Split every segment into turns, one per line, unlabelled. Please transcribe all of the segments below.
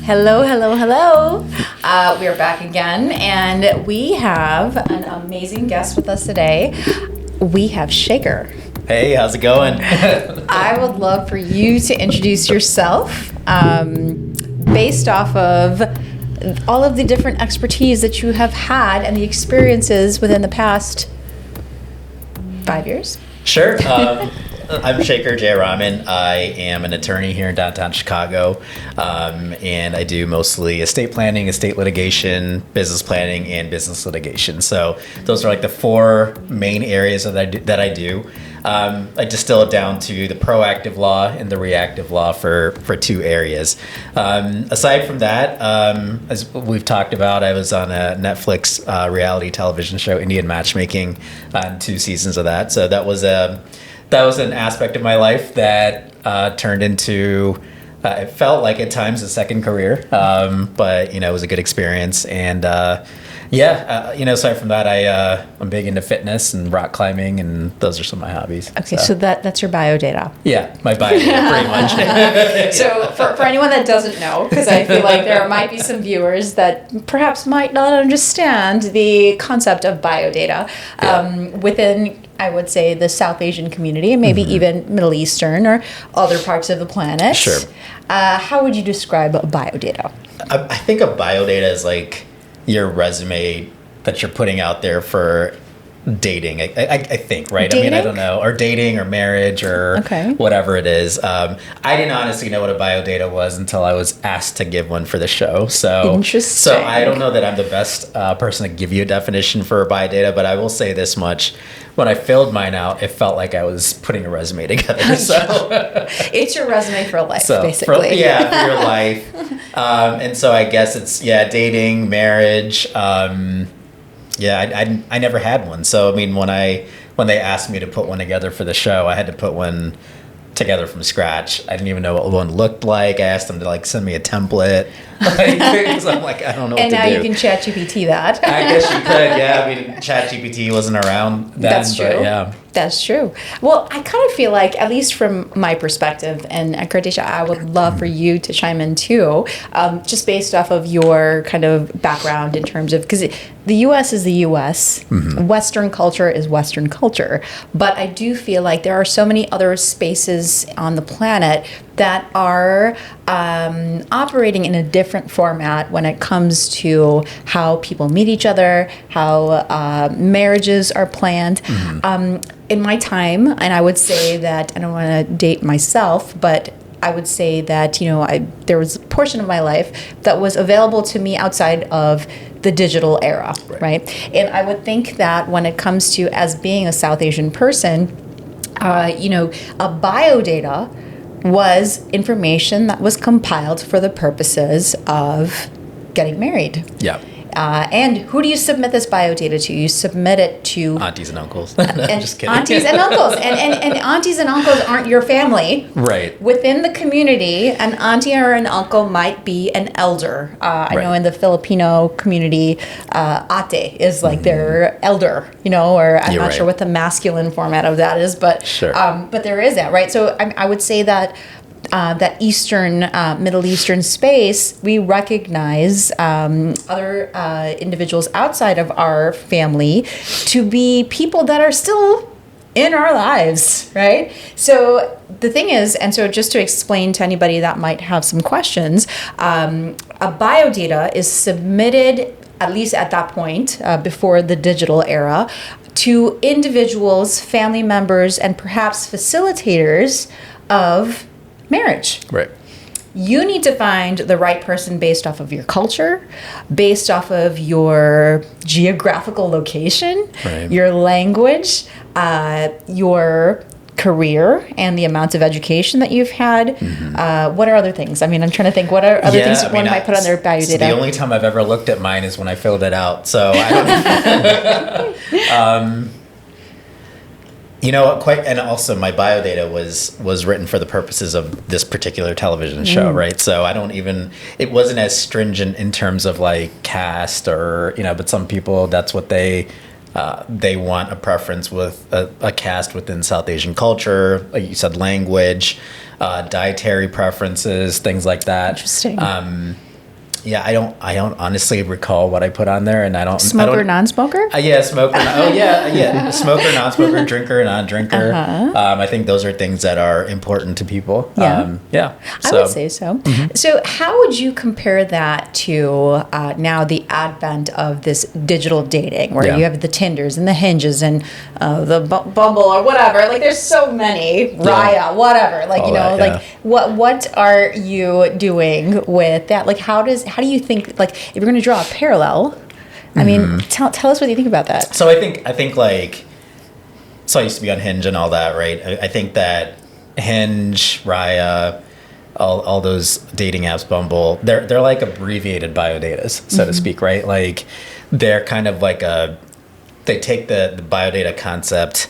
Hello, hello, hello. We are back again, and we have an amazing guest with us today. We have Shekar.
Hey, how's it going?
I would love for you to introduce yourself based off of all of the different expertise that you have had and the experiences within the past 5 years.
Sure. I'm Shekar Jayaraman. I am an attorney here in downtown Chicago, and I do mostly estate planning, estate litigation, business planning, and business litigation. So those are like the four main areas that I do. I distill it down to the proactive law and the reactive law for two areas. Aside from that, as we've talked about, I was on a Netflix reality television show, Indian Matchmaking, 2 seasons of that. So that was an aspect of my life that turned into, it felt like at times a second career, but it was a good experience. And aside from that, I'm big into fitness and rock climbing, and those are some of my hobbies.
Okay, so that's your bio data.
Yeah, my bio data, pretty much.
So for anyone that doesn't know, because I feel like there might be some viewers that perhaps might not understand the concept of biodata within, I would say, the South Asian community, and maybe even Middle Eastern or other parts of the planet.
Sure.
How would you describe biodata?
I think a biodata is like your resume that you're putting out there for dating, I think, right?
Dating?
I mean, I don't know, or dating or marriage or whatever it is. I didn't honestly know what a biodata was until I was asked to give one for the show. So
interesting.
So I don't know that I'm the best person to give you a definition for a biodata, but I will say this much. When I filled mine out, it felt like I was putting a resume together. So
it's your resume for life, basically.
For your life. And so I guess it's, dating, marriage. I never had one. So, I mean, when they asked me to put one together for the show, I had to put one together from scratch. I didn't even know what one looked like. I asked them to send me a template. Because I'm like, I don't know what to do.
And now you can chat GPT that.
I guess you could, yeah. I mean, chat GPT wasn't around then.
That's true.
But yeah.
That's true. Well, I kind of feel like, at least from my perspective, and Kritisha, I would love for you to chime in too, just based off of your kind of background in terms of, because the U.S. is the U.S., Western culture is Western culture, but I do feel like there are so many other spaces on the planet that are operating in a different format when it comes to how people meet each other, how marriages are planned. In my time, and I would say that, I don't want to date myself, but I would say that, there was a portion of my life that was available to me outside of the digital era, right? And I would think that when it comes to, as being a South Asian person, a biodata was information that was compiled for the purposes of getting married.
Yeah.
And who do you submit this biodata to? You submit it to
aunties and uncles.
And
just kidding.
Aunties and uncles. And aunties and uncles aren't your family.
Right.
Within the community, an auntie or an uncle might be an elder. I know in the Filipino community, ate is like their elder, or I'm not sure what the masculine format of that is, but but there is that, right? So I would say that that Eastern, Middle Eastern space, we recognize other individuals outside of our family to be people that are still in our lives, right? So the thing is, and so just to explain to anybody that might have some questions, a biodata is submitted, at least at that point, before the digital era, to individuals, family members, and perhaps facilitators of marriage.
Right.
You need to find the right person based off of your culture, based off of your geographical location, your language, your career, and the amount of education that you've had. What are other things? I mean, I'm trying to think, what are other things one might put on their biodata?
The only time I've ever looked at mine is when I filled it out. So I don't and also my biodata was written for the purposes of this particular television show, right? So it wasn't as stringent in terms of like caste or, but some people, that's what they want, a preference with a caste within South Asian culture, like you said, language, dietary preferences, things like that.
Interesting.
Yeah, I don't honestly recall what I put on there, and I don't
Smoker, non-smoker?
Yeah, smoker. Smoker, non-smoker, drinker, non-drinker. I think those are things that are important to people.
Yeah. I would say so. So how would you compare that to now the advent of this digital dating, where you have the Tinders and the Hinges and the Bumble or whatever? Like, there's so many, Raya, whatever. Like, what are you doing with that? Like, how do you think, like, if you're going to draw a parallel, I mean, tell us what you think about that.
So I think like, so I used to be on Hinge and all that, right? I think that Hinge, Raya, all those dating apps, Bumble, they're like abbreviated biodatas, so to speak, right? Like, they're kind of like they take the biodata concept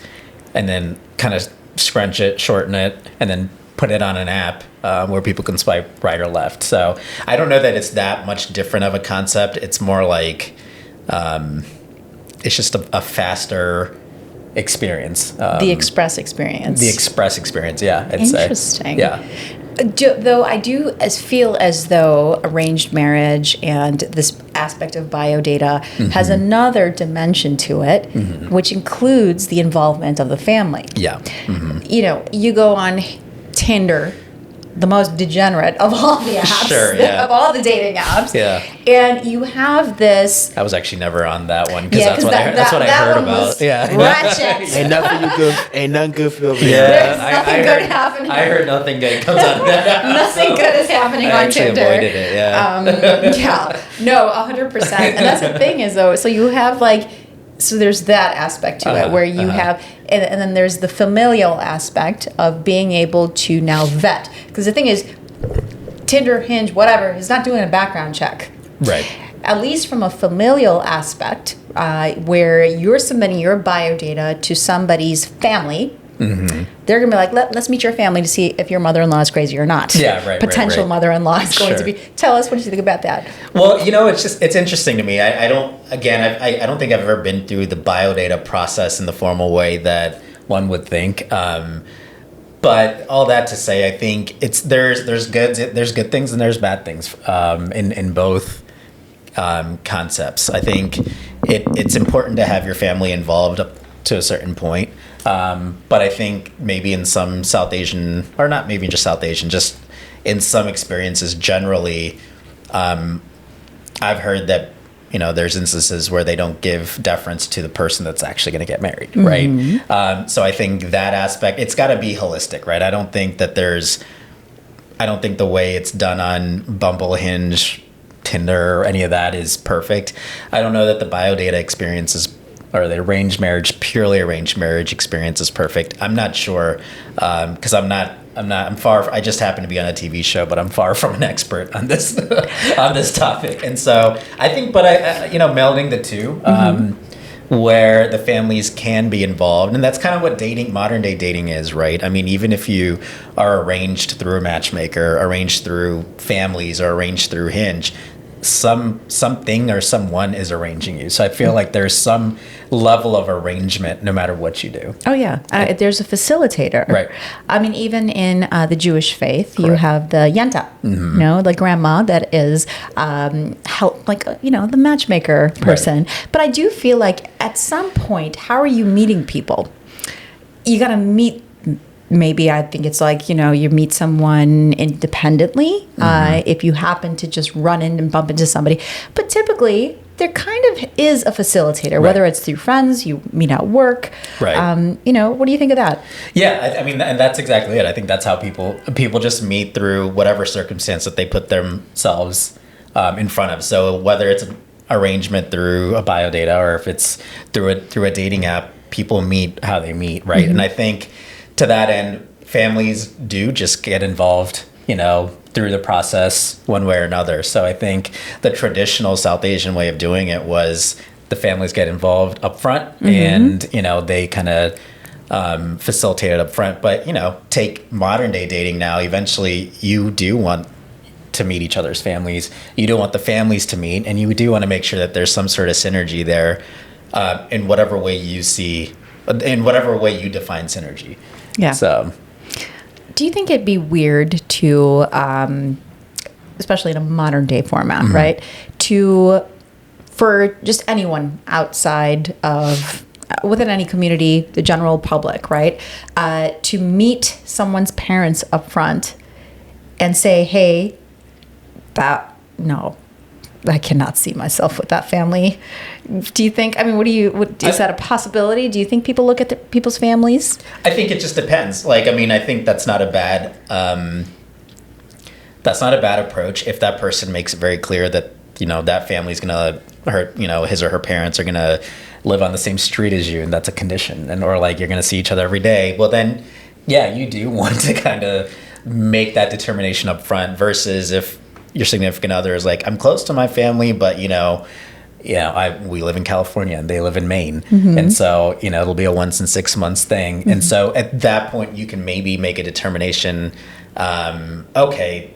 and then kind of scrunch it, shorten it, and then put it on an app where people can swipe right or left. So I don't know that it's that much different of a concept. It's more like it's just a faster experience.
The express experience.
The express experience, yeah.
Interesting.
Yeah.
Though I do feel as though arranged marriage and this aspect of biodata has another dimension to it, which includes the involvement of the family.
Yeah.
You know, you go on Tinder, the most degenerate of all the apps, of all the dating apps.
Yeah.
And you have this.
I was actually never on that one because that's what I heard about.
Yeah. Ratchet.
Ain't nothing good for your
There's nothing good happening.
I heard nothing good comes out of that.
Nothing good is happening on Tinder.
I actually avoided it, yeah.
No, 100%. And that's the thing is, though, so you have so there's that aspect to it where you have, and then there's the familial aspect of being able to now vet. Because the thing is, Tinder, Hinge, whatever, is not doing a background check.
Right.
At least from a familial aspect, where you're submitting your biodata to somebody's family, they're going to be like, let's meet your family to see if your mother-in-law is crazy or not.
Yeah, right.
Potential mother-in-law is going to be. Tell us what you think about that.
Well, it's interesting to me. I don't think I've ever been through the biodata process in the formal way that one would think. But all that to say, I think there's good things and there's bad things in both concepts. I think it's important to have your family involved up to a certain point. But I think maybe in some South Asian, or not maybe just South Asian, just in some experiences generally, I've heard that, there's instances where they don't give deference to the person that's actually going to get married, right? So I think that aspect, it's got to be holistic, right? I don't think the way it's done on Bumble, Hinge, Tinder, or any of that is perfect. I don't know that the biodata experience is, or the purely arranged marriage experience is perfect. I'm not sure, because I'm far. I just happen to be on a TV show, but I'm far from an expert on this on this topic. And so I think, melding the two, where the families can be involved, and that's kind of what modern day dating is, right? I mean, even if you are arranged through a matchmaker, arranged through families, or arranged through Hinge, something or someone is arranging you. So I feel like there's some level of arrangement no matter what you do.
Oh yeah, there's a facilitator.
Right.
I mean, even in the Jewish faith, you have the yenta, the grandma that is the matchmaker person. Right. But I do feel like at some point, how are you meeting people? You got to meet. Maybe I think it's like, you meet someone independently if you happen to just run in and bump into somebody. But typically, there kind of is a facilitator, whether it's through friends, you meet at work.
Right.
What do you think of that?
Yeah, I mean, and that's exactly it. I think that's how people just meet through whatever circumstance that they put themselves in front of. So whether it's an arrangement through a biodata or if it's through a dating app, people meet how they meet, right? And I think to that end, families do just get involved, through the process one way or another. So I think the traditional South Asian way of doing it was the families get involved up front and, they kind of facilitate it up front. But, take modern day dating now, eventually you do want to meet each other's families. You do want the families to meet, and you do want to make sure that there's some sort of synergy there in whatever way you define synergy.
Yeah.
So,
do you think it'd be weird to especially in a modern day format,
Mm-hmm.
right? For just anyone outside of, within any community, the general public, right? To meet someone's parents up front and say, hey, no, I cannot see myself with that family. Do you think, I mean, is that a possibility? Do you think people look at people's families?
I think it just depends. Like, I mean, I think that's not a bad approach if that person makes it very clear that, that family's gonna his or her parents are gonna live on the same street as you, and that's a condition, or like you're gonna see each other every day. Well, then, yeah, you do want to kind of make that determination up front, versus if your significant other is like, I'm close to my family, but we live in California and they live in Maine,
Mm-hmm.
and so it'll be a once in 6 months thing, mm-hmm. and so at that point you can maybe make a determination. Okay,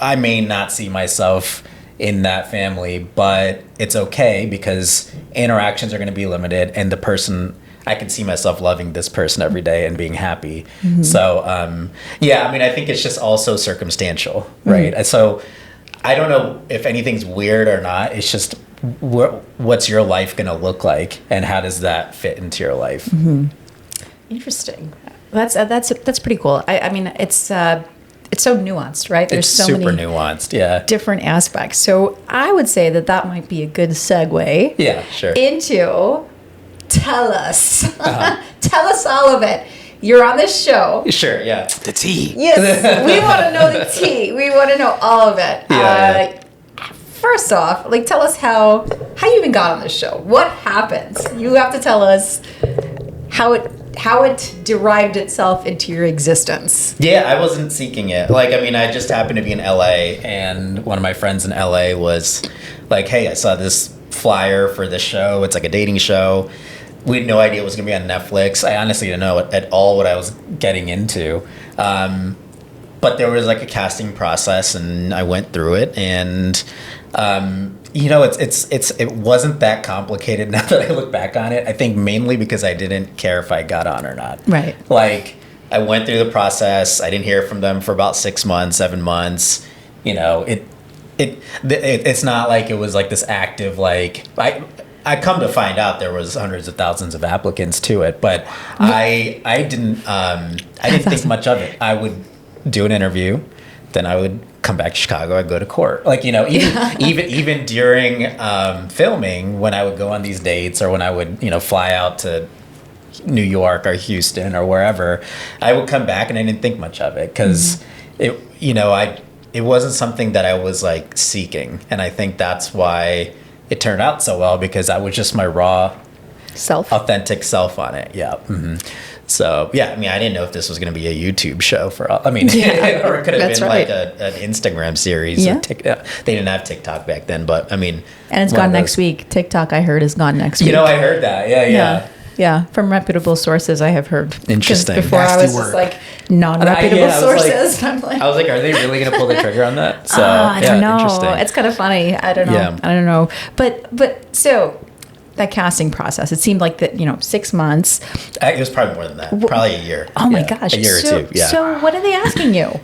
I may not see myself in that family, but it's okay because interactions are going to be limited, and the person, I can see myself loving this person every day and being happy. Mm-hmm. So, I mean, I think it's just also circumstantial, right? Mm-hmm. So I don't know if anything's weird or not. It's just what's your life going to look like, and how does that fit into your life?
Mm-hmm. Interesting. That's pretty cool. I mean, it's so nuanced, right? There's so
super
many
nuanced, yeah,
different aspects. So I would say that might be a good segue.
Yeah, sure.
Into tell us, tell us all of it. You're on this show.
Sure, yeah.
The tea.
Yes, we want to know the tea. We want to know all of it.
Yeah.
First off, like, tell us how you even got on this show. What happened? You have to tell us how it derived itself into your existence.
Yeah, I wasn't seeking it. Like, I mean, I just happened to be in LA, and one of my friends in LA was like, hey, I saw this flyer for this show. It's like a dating show. We had no idea it was going to be on Netflix. I honestly didn't know at all what I was getting into. But there was like a casting process, and I went through it, and it wasn't that complicated now that I look back on it. I think mainly because I didn't care if I got on or not.
Right.
Like, I went through the process. I didn't hear from them for about 6 months, 7 months. It's not like it was like this active, like, I come to find out there was hundreds of thousands of applicants to it, but I didn't think much of it. I would do an interview, then I would come back to Chicago. I'd go to court, like, even during filming, when I would go on these dates, or when I would fly out to New York or Houston or wherever, I would come back and I didn't think much of it because it wasn't something that I was like seeking, and I think that's why it turned out so well, because I was just my raw authentic self on it. Yeah. Mm-hmm. So, yeah, I mean, I didn't know if this was going to be a YouTube show or it could have been
right.
like an Instagram series.
Yeah.
Or they didn't have TikTok back then, but I mean.
And it's gone next week. TikTok, I heard, is gone next week.
I heard that. Yeah.
From reputable sources, I have heard.
Interesting.
Before I was just like non-reputable sources.
I was like, are they really going to pull the trigger on that? So
I don't know.
Interesting.
It's kind of funny. I don't know.
Yeah.
I don't know. But so that casting process, it seemed like that, 6 months.
It was probably more than that. Probably a year.
Oh my gosh.
A year or two. Yeah.
So what are they asking you?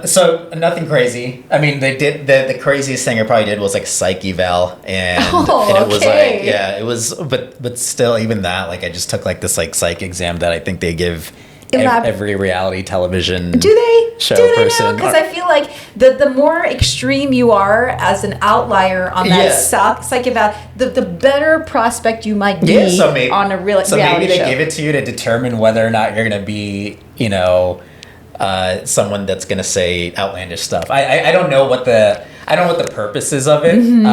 So nothing crazy. I mean, they did the craziest thing I probably did was like psych eval, and it was like, it was, but still, even that, like, I just took like this like psych exam that I think they give every reality television show person.
Because I feel like the more extreme you are as an outlier on that psych eval, the better prospect you might be on a reality show. So maybe they give it
to you to determine whether or not you're going to be, someone that's going to say outlandish stuff. I don't know what the purpose is of it,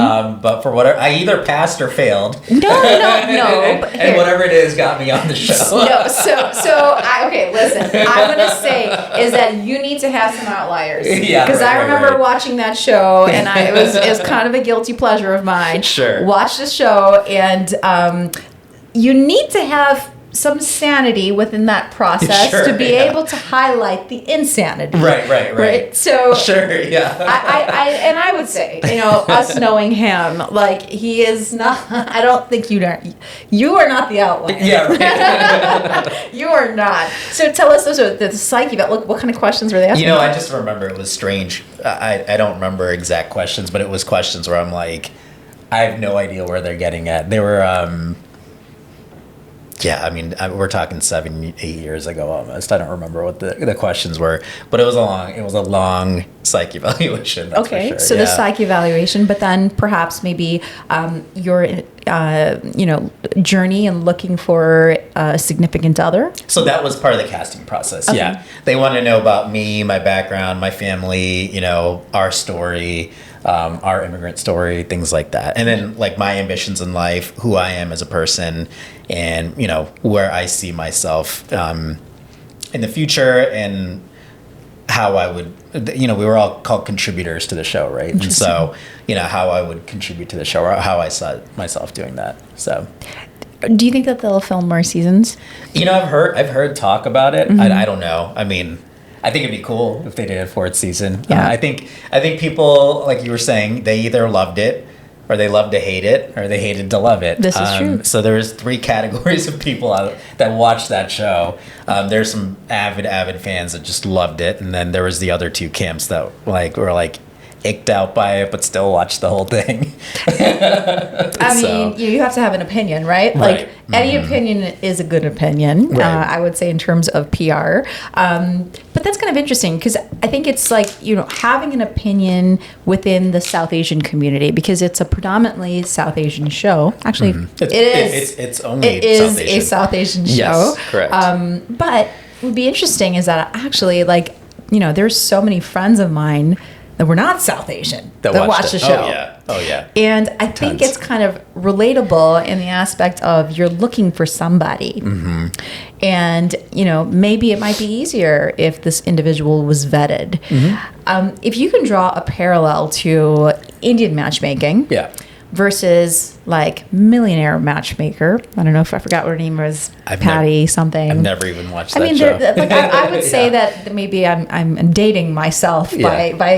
but for whatever, I either passed or failed.
No.
and whatever it is got me on the show.
Listen, I'm going to say is that you need to have some outliers.
Yeah,
because I remember watching that show, and it was kind of a guilty pleasure of mine.
Sure.
Watch the show, and you need to have some sanity within that process
Sure,
to be
yeah.
able to highlight the insanity.
Right.
So
Sure, yeah.
I would say, us knowing him, like he is not. I don't think you are not the outlier.
Yeah, right.
You are not. So tell us the psyche about. Look, what kind of questions were they asking?
I just remember it was strange. I don't remember exact questions, but it was questions where I'm like, I have no idea where they're getting at. They were, we're talking 7-8 years ago almost. I don't remember what the questions were, but it was a long psych evaluation. That's
Okay,
for sure.
so the psych evaluation, but then perhaps maybe your journey and looking for a significant other.
So that was part of the casting process.
Okay.
Yeah, they wanted to know about me, my background, my family, our story, our immigrant story, things like that, and then like my ambitions in life, who I am as a person, and where I see myself in the future, and how I would, we were all called contributors to the show, right? And so, how I would contribute to the show, or how I saw myself doing that. So,
do you think that they'll film more seasons?
I've heard talk about it. I don't know. I mean, I think it'd be cool if they did a 4th season.
Yeah.
I think people, like you were saying, they either loved it, or they loved to hate it, or they hated to love it.
This is true.
So there's 3 categories of people that watched that show. There's some avid fans that just loved it, and then there was the other 2 camps that were icked out by it, but still watched the whole thing.
I mean, you have to have an opinion, right? Like any opinion is a good opinion.
Right.
I would say in terms of PR. But that's kind of interesting because I think it's like, having an opinion within the South Asian community, because it's a predominantly South Asian show. Actually,
It's only South Asian.
a South Asian show.
Yes, correct.
But what would be interesting is that actually, there's so many friends of mine that were not South Asian that watched the show.
Oh yeah.
And I think it's kind of relatable in the aspect of you're looking for somebody.
Mm-hmm.
And, maybe it might be easier if this individual was vetted.
Mm-hmm.
If you can draw a parallel to Indian matchmaking versus Millionaire Matchmaker. I don't know if I forgot what her name was. Patty something.
I've never even watched that
show. I would say
Yeah.
that maybe I'm dating myself by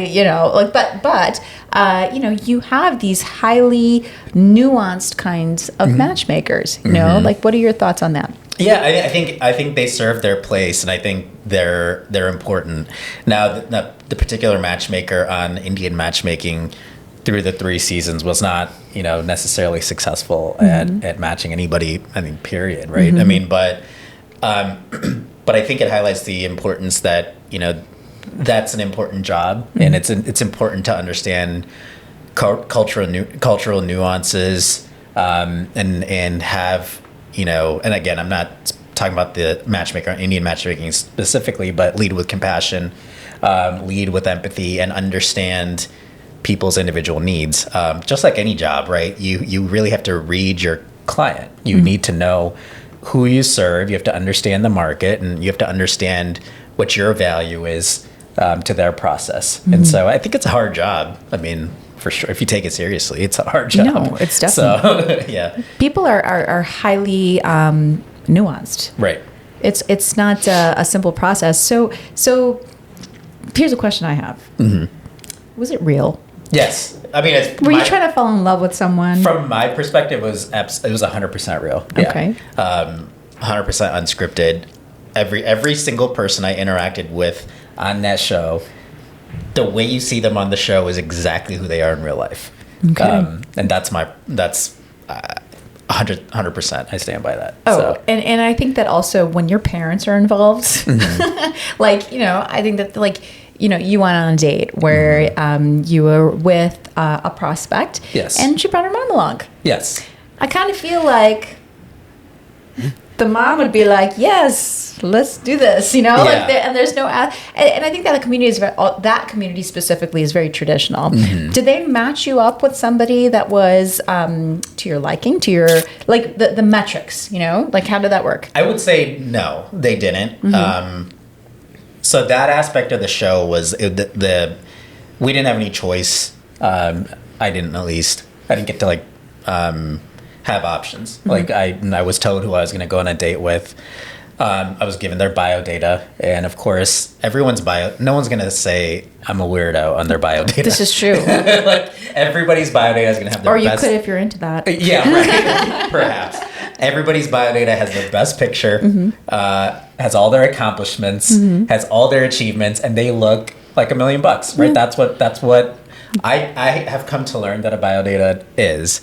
you have these highly nuanced kinds of matchmakers. What are your thoughts on that?
Yeah, I think they serve their place, and I think they're important. Now, the particular matchmaker on Indian matchmaking through the 3 seasons was not, necessarily successful at matching anybody. I mean, period, right? I mean, but I think it highlights the importance that that's an important job, and it's important to understand cultural nuances, and have and again, I'm not talking about the matchmaker, Indian matchmaking specifically, but lead with compassion, lead with empathy, and understand people's individual needs. Just like any job, right? You really have to read your client. You need to know who you serve. You have to understand the market, and you have to understand what your value is to their process. And so I think it's a hard job. I mean, for sure, if you take it seriously, it's a hard job.
No, it's definitely.
So, yeah.
People are highly nuanced.
Right.
It's not a simple process. So here's a question I have. Was it real?
Yes. I mean,
were you trying to fall in love with someone?
From my perspective, it was 100% real. Yeah.
Okay.
100% unscripted. Every single person I interacted with on that show, the way you see them on the show is exactly who they are in real life.
Okay.
And that's 100%. I stand by that.
Oh,
so.
and I think that also when your parents are involved, I think that you went on a date where you were with a prospect.
Yes.
And she brought her mom along.
Yes.
I kind of feel like the mom would be like, yes, let's do this,
Yeah.
and there's no, and I think that the community that community specifically is very traditional. Did they match you up with somebody that was to your liking, to your, the metrics, how did that work?
I would say no, they didn't. So that aspect of the show was we didn't have any choice. I didn't, at least. I didn't get to have have options. Like I was told who I was going to go on a date with. I was given their bio data, and of course, everyone's bio. No one's gonna say I'm a weirdo on their bio data.
This is true.
Like everybody's bio data is gonna have their
Or you
best.
could if you're into that.
Yeah, right. Perhaps everybody's bio data has their best picture, has all their accomplishments, has all their achievements, and they look like $1 million, right? That's what I have come to learn that a bio data is.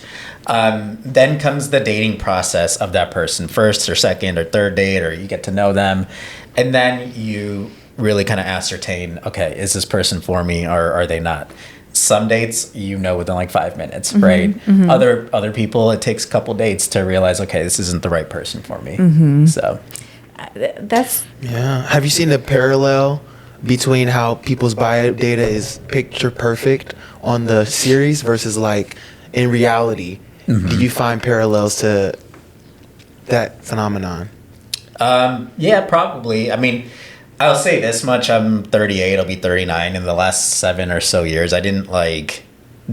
Then comes the dating process of that person, first or second or third date, or you get to know them, and then you really kind of ascertain, okay, is this person for me or are they not? Some dates within like 5 minutes, right? Other people, it takes a couple dates to realize, okay, this isn't the right person for me. So
That's
Yeah. Have you seen the parallel between how people's bio data is picture perfect on the series versus like in reality? Did you find parallels to that phenomenon?
yeah, probably. I mean, I'll say this much: I'm 38. I'll be 39. In the last 7 or so years, I didn't like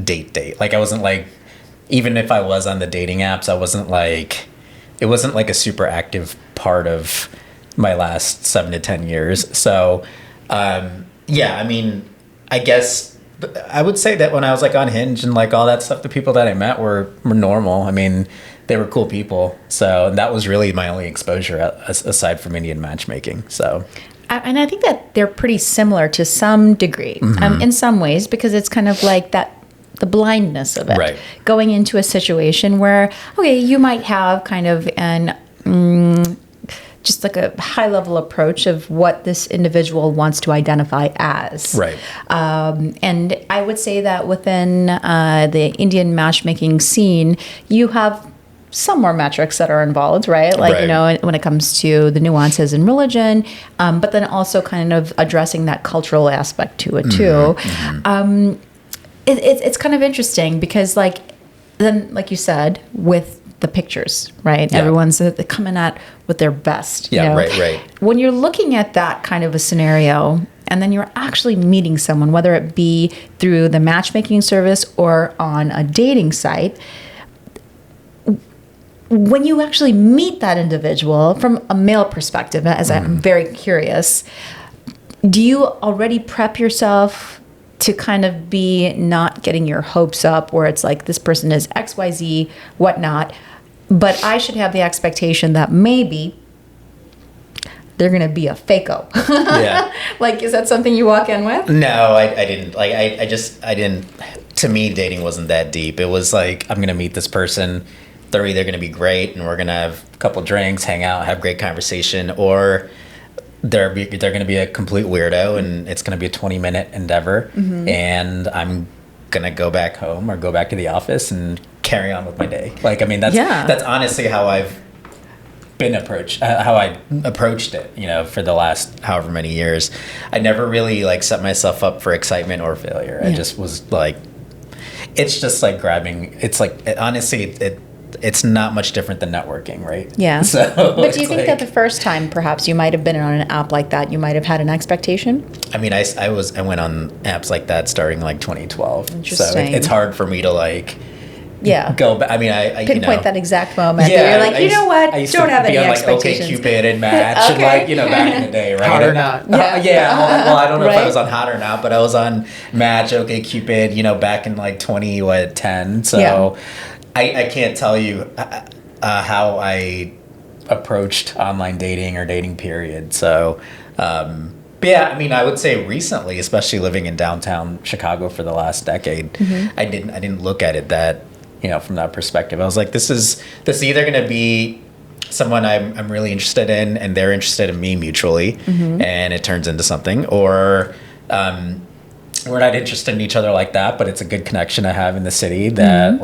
date. Like I wasn't like, even if I was on the dating apps, I wasn't like, it wasn't like a super active part of my last 7 to 10 years. So, yeah, I mean, I guess I would say that when I was like on Hinge and like all that stuff, the people that I met were normal. I mean, they were cool people. So that was really my only exposure aside from Indian matchmaking. So.
and I think that they're pretty similar to some degree, in some ways, because it's kind of like that, the blindness of it.
Right.
Going into a situation where, okay, you might have kind of an just like a high level approach of what this individual wants to identify as.
Right.
And I would say that within the Indian matchmaking scene, you have some more metrics that are involved, right? Like,
Right.
When it comes to the nuances in religion, but then also kind of addressing that cultural aspect to it too. It's kind of interesting because then, like you said, with the pictures, right?
Yeah.
Everyone's coming at with their best.
Yeah, right.
When you're looking at that kind of a scenario, and then you're actually meeting someone, whether it be through the matchmaking service or on a dating site, when you actually meet that individual from a male perspective, as I'm very curious, do you already prep yourself to kind of be not getting your hopes up where it's like this person is XYZ, whatnot, but I should have the expectation that maybe they're going to be a fako.
Yeah.
Like, is that something you walk in with?
No, I didn't. Like, I didn't. To me, dating wasn't that deep. It was like, I'm going to meet this person. They're either going to be great and we're going to have a couple drinks, hang out, have great conversation, or they're going to be a complete weirdo and it's going to be a 20-minute endeavor. And I'm going to go back home or go back to the office and carry on with my day. Like, I mean, that's honestly how I've been approached, how I approached it, for the last however many years. I never really like set myself up for excitement or failure. I just was like, it's just like grabbing, it's like, honestly, it's not much different than networking, right?
Yeah.
So,
but do you think that the first time perhaps you might have been on an app like that, you might have had an expectation?
I mean, I went on apps like that starting like 2012.
Interesting.
So it's hard for me to like
Yeah.
go back. I mean, I
pinpoint that exact moment. Yeah, you're like, you know what?
I used
Don't
to
have
be
any
on like
expectations.
OkCupid and Match, and like back in the day, right?
Hot or not.
Yeah.
Well, I don't know if I
Right?
was on Hot or Not, but I was on Match, OkCupid, back in like 2010. So
Yeah.
I can't tell you how I approached online dating or dating period. So. But yeah, I mean, I would say recently, especially living in downtown Chicago for the last decade, I didn't look at it that, from that perspective. I was like, this is either going to be someone I'm really interested in and they're interested in me mutually, and it turns into something, or we're not interested in each other like that, but it's a good connection to have in the city that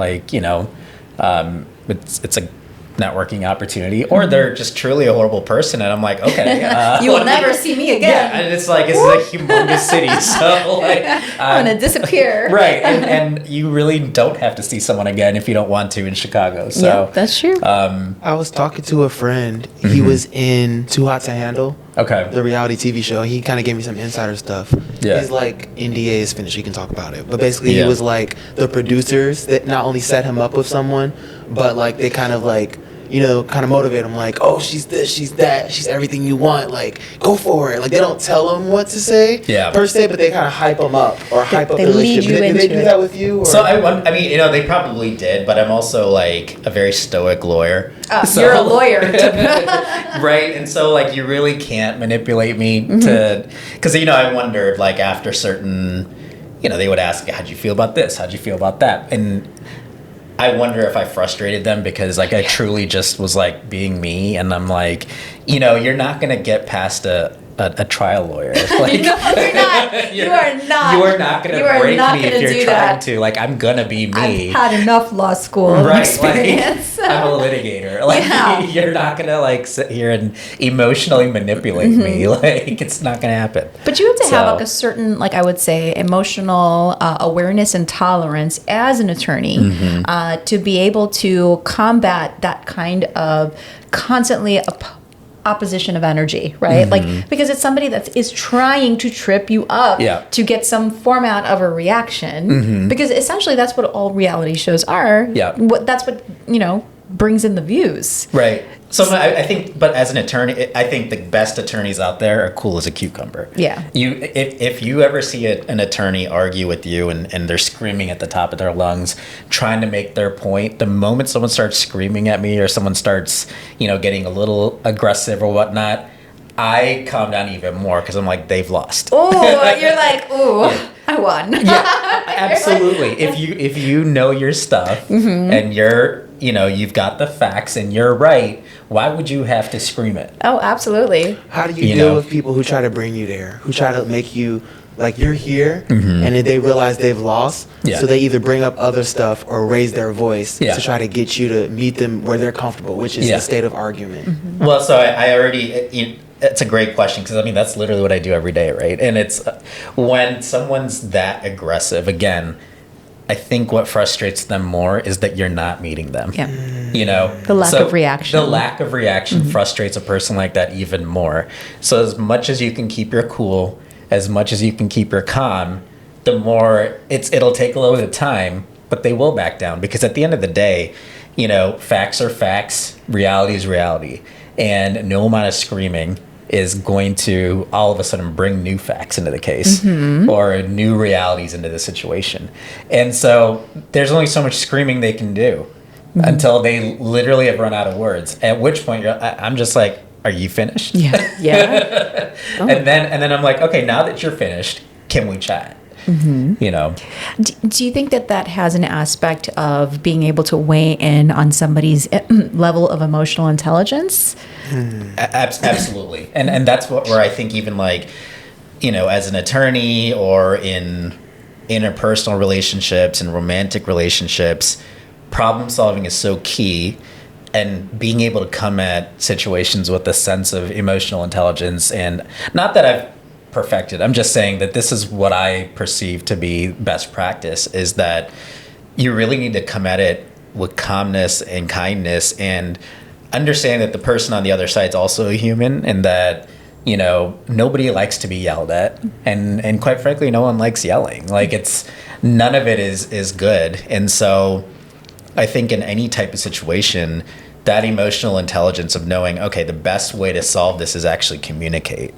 it's a networking opportunity, or they're just truly a horrible person and I'm like, okay,
You will never see me again.
yeah, and it's like, it's a humongous city, so like
I'm going to disappear.
right, and you really don't have to see someone again if you don't want to in Chicago. So
Yeah, that's true.
I was talking to a friend. He was in Too Hot to Handle.
Okay.
the reality TV show. He kind of gave me some insider stuff.
Yeah.
He's like, NDA is finished, we can talk about it. But basically,
Yeah.
he was like, the producers that not only set him up with someone, but like they kind of like, you know, kind of motivate him, like, oh, she's this, she's that, she's everything you want, like, go for it. Like, they don't tell him what to say, per se, but they kind of hype him up or hype up the relationship. Did they do that with you? Or?
So I mean, you know, they probably did, but I'm also like a very stoic lawyer.
So, you're a lawyer,
right? And so like you really can't manipulate me to, because you know, I wondered like after certain, you know, they would ask, how'd you feel about this? How'd you feel about that? And I wonder if I frustrated them because like I truly just was like being me, and I'm like, you know, you're not gonna get past a trial lawyer. Like,
no, you're not. You are not.
You are not gonna break me if you're trying to. Like, I'm gonna be me.
I've had enough law school experience.
Like, I'm a litigator. Like, you're not gonna like sit here and emotionally manipulate me. Like, it's not gonna happen.
But you have to have like a certain, like I would say, emotional awareness and tolerance as an attorney to be able to combat that kind of constantly opposition of energy, right? Like, because it's somebody that is trying to trip you up to get some format of a reaction, because essentially that's what all reality shows are. That's what, you know, brings in the views.
Right. So I think, but as an attorney, I think the best attorneys out there are cool as a cucumber.
Yeah.
If you ever see an attorney argue with you and they're screaming at the top of their lungs, trying to make their point, the moment someone starts screaming at me or someone starts, you know, getting a little aggressive or whatnot, I calm down even more because I'm like, they've lost.
Oh, you're like, ooh, I won.
Yeah, absolutely. If you know your stuff and you know, you've got the facts and you're right, why would you have to scream it?
Oh, absolutely.
How do you deal with people who try to bring you there, who try to make you like you're here, and then they realize they've lost, so they either bring up other stuff or raise their voice to try to get you to meet them where they're comfortable, which is the state of argument.
Well, so I already... It's a great question because I mean that's literally what I do every day, right? And it's when someone's that aggressive. Again, I think what frustrates them more is that you're not meeting them.
Yeah.
You know,
the lack of reaction.
The lack of reaction frustrates a person like that even more. So as much as you can keep your cool, as much as you can keep your calm, the more it'll take a little bit of time, but they will back down because at the end of the day, you know, facts are facts, reality is reality, and no amount of screaming is going to all of a sudden bring new facts into the case or new realities into the situation. And so there's only so much screaming they can do until they literally have run out of words, at which point I'm just like, are you finished?
Yeah.
And then I'm like, okay, now that you're finished, can we chat? You know,
do you think that has an aspect of being able to weigh in on somebody's level of emotional intelligence?
Absolutely. And that's where I think even like, you know, as an attorney or in interpersonal relationships and romantic relationships, problem solving is so key. And being able to come at situations with a sense of emotional intelligence, and not that I've perfected, I'm just saying that this is what I perceive to be best practice, is that you really need to come at it with calmness and kindness and understand that the person on the other side is also a human, and that, you know, nobody likes to be yelled at, and quite frankly, no one likes yelling. Like, it's none of it is good. And so I think in any type of situation, that emotional intelligence of knowing, okay, the best way to solve this is actually communicate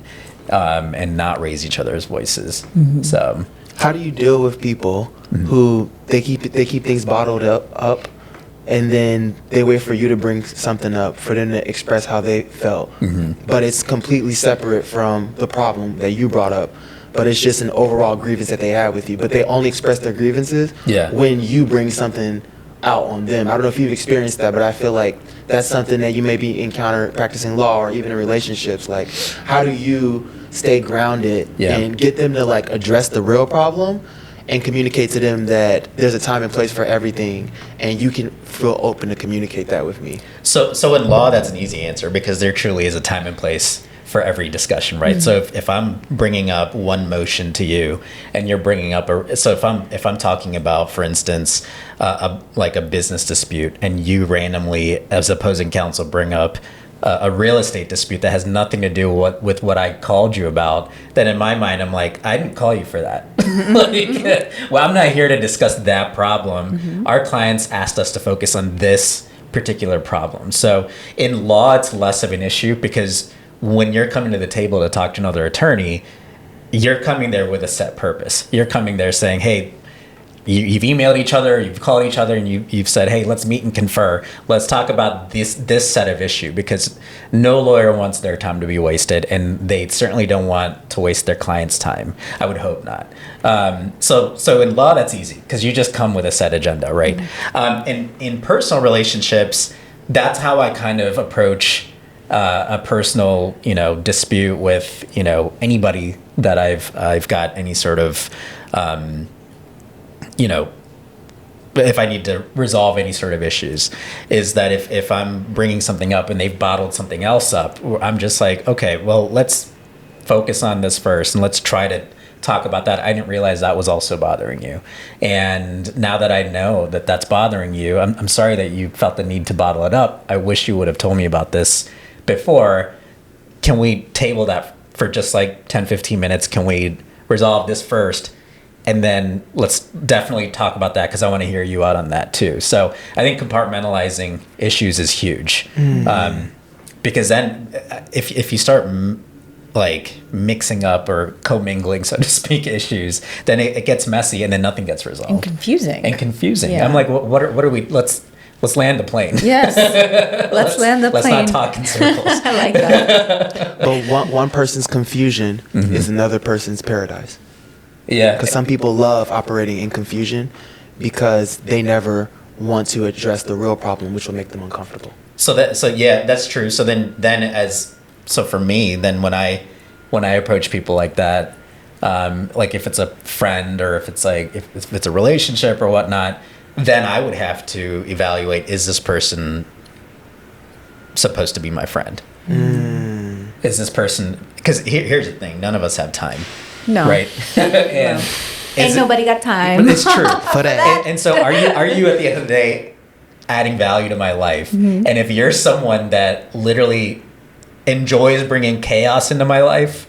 and not raise each other's voices. So
how do you deal with people who they keep things bottled up and then they wait for you to bring something up for them to express how they felt, but it's completely separate from the problem that you brought up, but it's just an overall grievance that they have with you, but they only express their grievances when you bring something out on them? I don't know if you've experienced that, but I feel like that's something that you maybe encounter practicing law or even in relationships. Like, how do you stay grounded and get them to like address the real problem and communicate to them that there's a time and place for everything, and you can feel open to communicate that with me? So
in law, that's an easy answer because there truly is a time and place for every discussion, right? So if I'm bringing up one motion to you and you're bringing up if I'm talking about, for instance, like a business dispute, and you randomly as opposing counsel bring up a real estate dispute that has nothing to do with what I called you about, then in my mind, I'm like, I didn't call you for that. Well, I'm not here to discuss that problem. Our clients asked us to focus on this particular problem. So in law, it's less of an issue because when you're coming to the table to talk to another attorney, you're coming there with a set purpose. You're coming there saying, hey, you've emailed each other, you've called each other, and you've said, hey, let's meet and confer. Let's talk about this set of issue, because no lawyer wants their time to be wasted, and they certainly don't want to waste their client's time. I would hope not. So in law, that's easy because you just come with a set agenda, right? In personal relationships, that's how I kind of approach a personal, dispute with, anybody that I've got any sort of, if I need to resolve any sort of issues, is that if I'm bringing something up and they've bottled something else up, I'm just like, okay, well, let's focus on this first and let's try to talk about that. I didn't realize that was also bothering you. And now that I know that that's bothering you, I'm sorry that you felt the need to bottle it up. I wish you would have told me about this before. Can we table that for just like 10, 15 minutes? Can we resolve this first? And then let's definitely talk about that because I want to hear you out on that too. So I think compartmentalizing issues is huge. Because then if you start mixing up or commingling, so to speak, issues, then it gets messy and then nothing gets resolved.
And confusing.
Yeah. I'm like, what are we, let's land the plane.
Yes. Let's land the plane.
Let's not talk in circles.
I like that.
But one person's confusion is another person's paradise.
Yeah.
Because some people love operating in confusion because they never want to address the real problem, which will make them uncomfortable.
So yeah, that's true. So so for me, then when I approach people like that, like if it's a friend or if it's a relationship or whatnot, then I would have to evaluate, is this person supposed to be my friend? Is this person, because here's the thing, none of us have time.
No.
Right? And
ain't nobody got time.
But it's true.
For that.
And so are you at the end of the day adding value to my life? And if you're someone that literally enjoys bringing chaos into my life,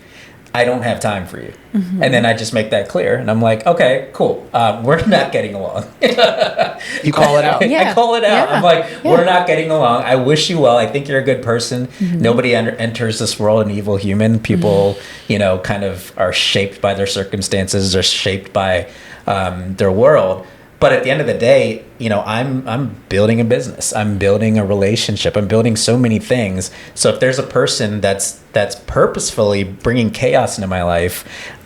I don't have time for you. And then I just make that clear. And I'm like, okay, cool. We're not getting along.
You call it out.
I call it out.
Yeah.
I'm like, we're not getting along. I wish you well. I think you're a good person. Nobody enters this world an evil human. People, kind of are shaped by their circumstances, are shaped by their world. But at the end of the day, I'm building a business. I'm building a relationship. I'm building so many things. So if there's a person that's purposefully bringing chaos into my life,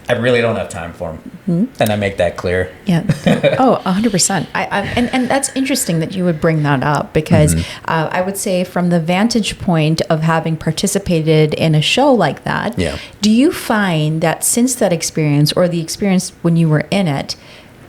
I really don't have time for them. And I make that clear.
Yeah. 100%. And that's interesting that you would bring that up because I would say from the vantage point of having participated in a show like that, do you find that since that experience or the experience when you were in it,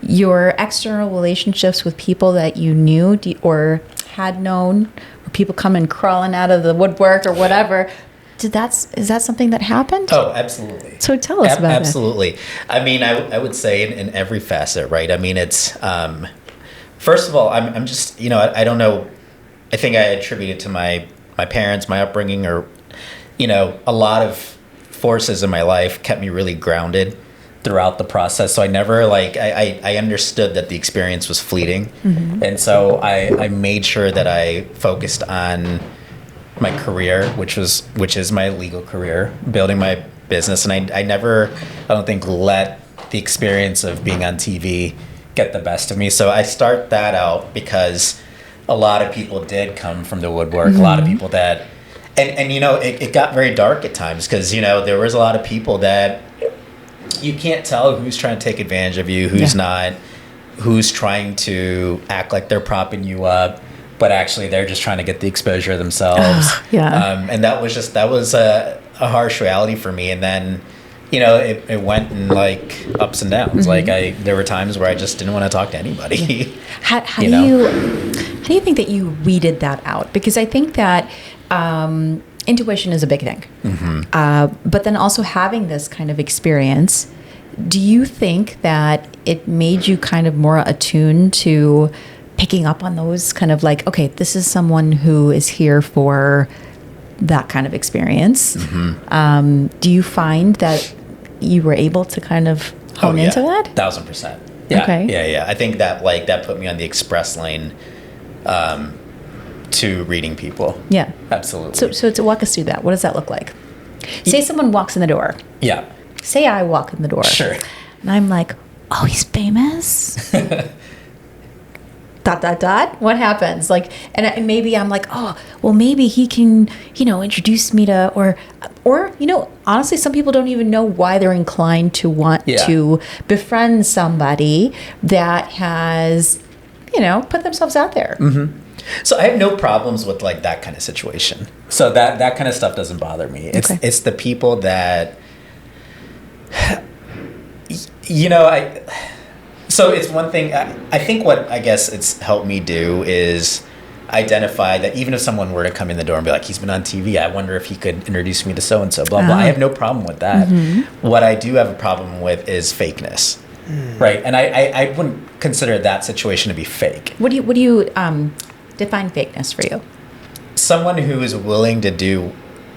your external relationships with people that you knew or had known, or people coming crawling out of the woodwork or whatever, is that something that happened?
Oh, absolutely.
So tell us about it.
Absolutely. I mean, I would say in every facet, right? I mean, it's, first of all, I'm just, I don't know. I think I attribute it to my parents, my upbringing, or, a lot of forces in my life kept me really grounded throughout the process. So I never I understood that the experience was fleeting. And so I made sure that I focused on my career, which is my legal career, building my business. And I don't think let the experience of being on TV get the best of me. So I start that out because a lot of people did come from the woodwork. A lot of people that, and it got very dark at times because, there was a lot of people that you can't tell who's trying to take advantage of you, who's not, who's trying to act like they're propping you up, but actually they're just trying to get the exposure themselves. And that was a harsh reality for me. And then, it went in ups and downs. There were times where I just didn't want to talk to anybody.
How do you think that you weeded that out? Because I think that intuition is a big thing. But then also having this kind of experience, do you think that it made you kind of more attuned to picking up on those kind of okay, this is someone who is here for that kind of experience. Do you find that you were able to kind of hone into that?
1,000%. Yeah.
Okay.
Yeah. I think that that put me on the express lane to reading people.
Yeah.
Absolutely.
So to walk us through that, what does that look like? Say someone walks in the door.
Yeah.
Say I walk in the door.
Sure.
And I'm like, oh, he's famous? ... What happens? Like, and maybe I'm like, oh, well, maybe he can, introduce me to, or, honestly, some people don't even know why they're inclined to want to befriend somebody that has, put themselves out there.
So I have no problems with like that kind of situation. So that kind of stuff doesn't bother me. It's the people that, So it's one thing, I think what I guess it's helped me do is identify that even if someone were to come in the door and be like, he's been on TV, I wonder if he could introduce me to so-and-so, blah, blah. I have no problem with that. What I do have a problem with is fakeness, right? And I wouldn't consider that situation to be fake.
What do you define fakeness for you?
Someone who is willing to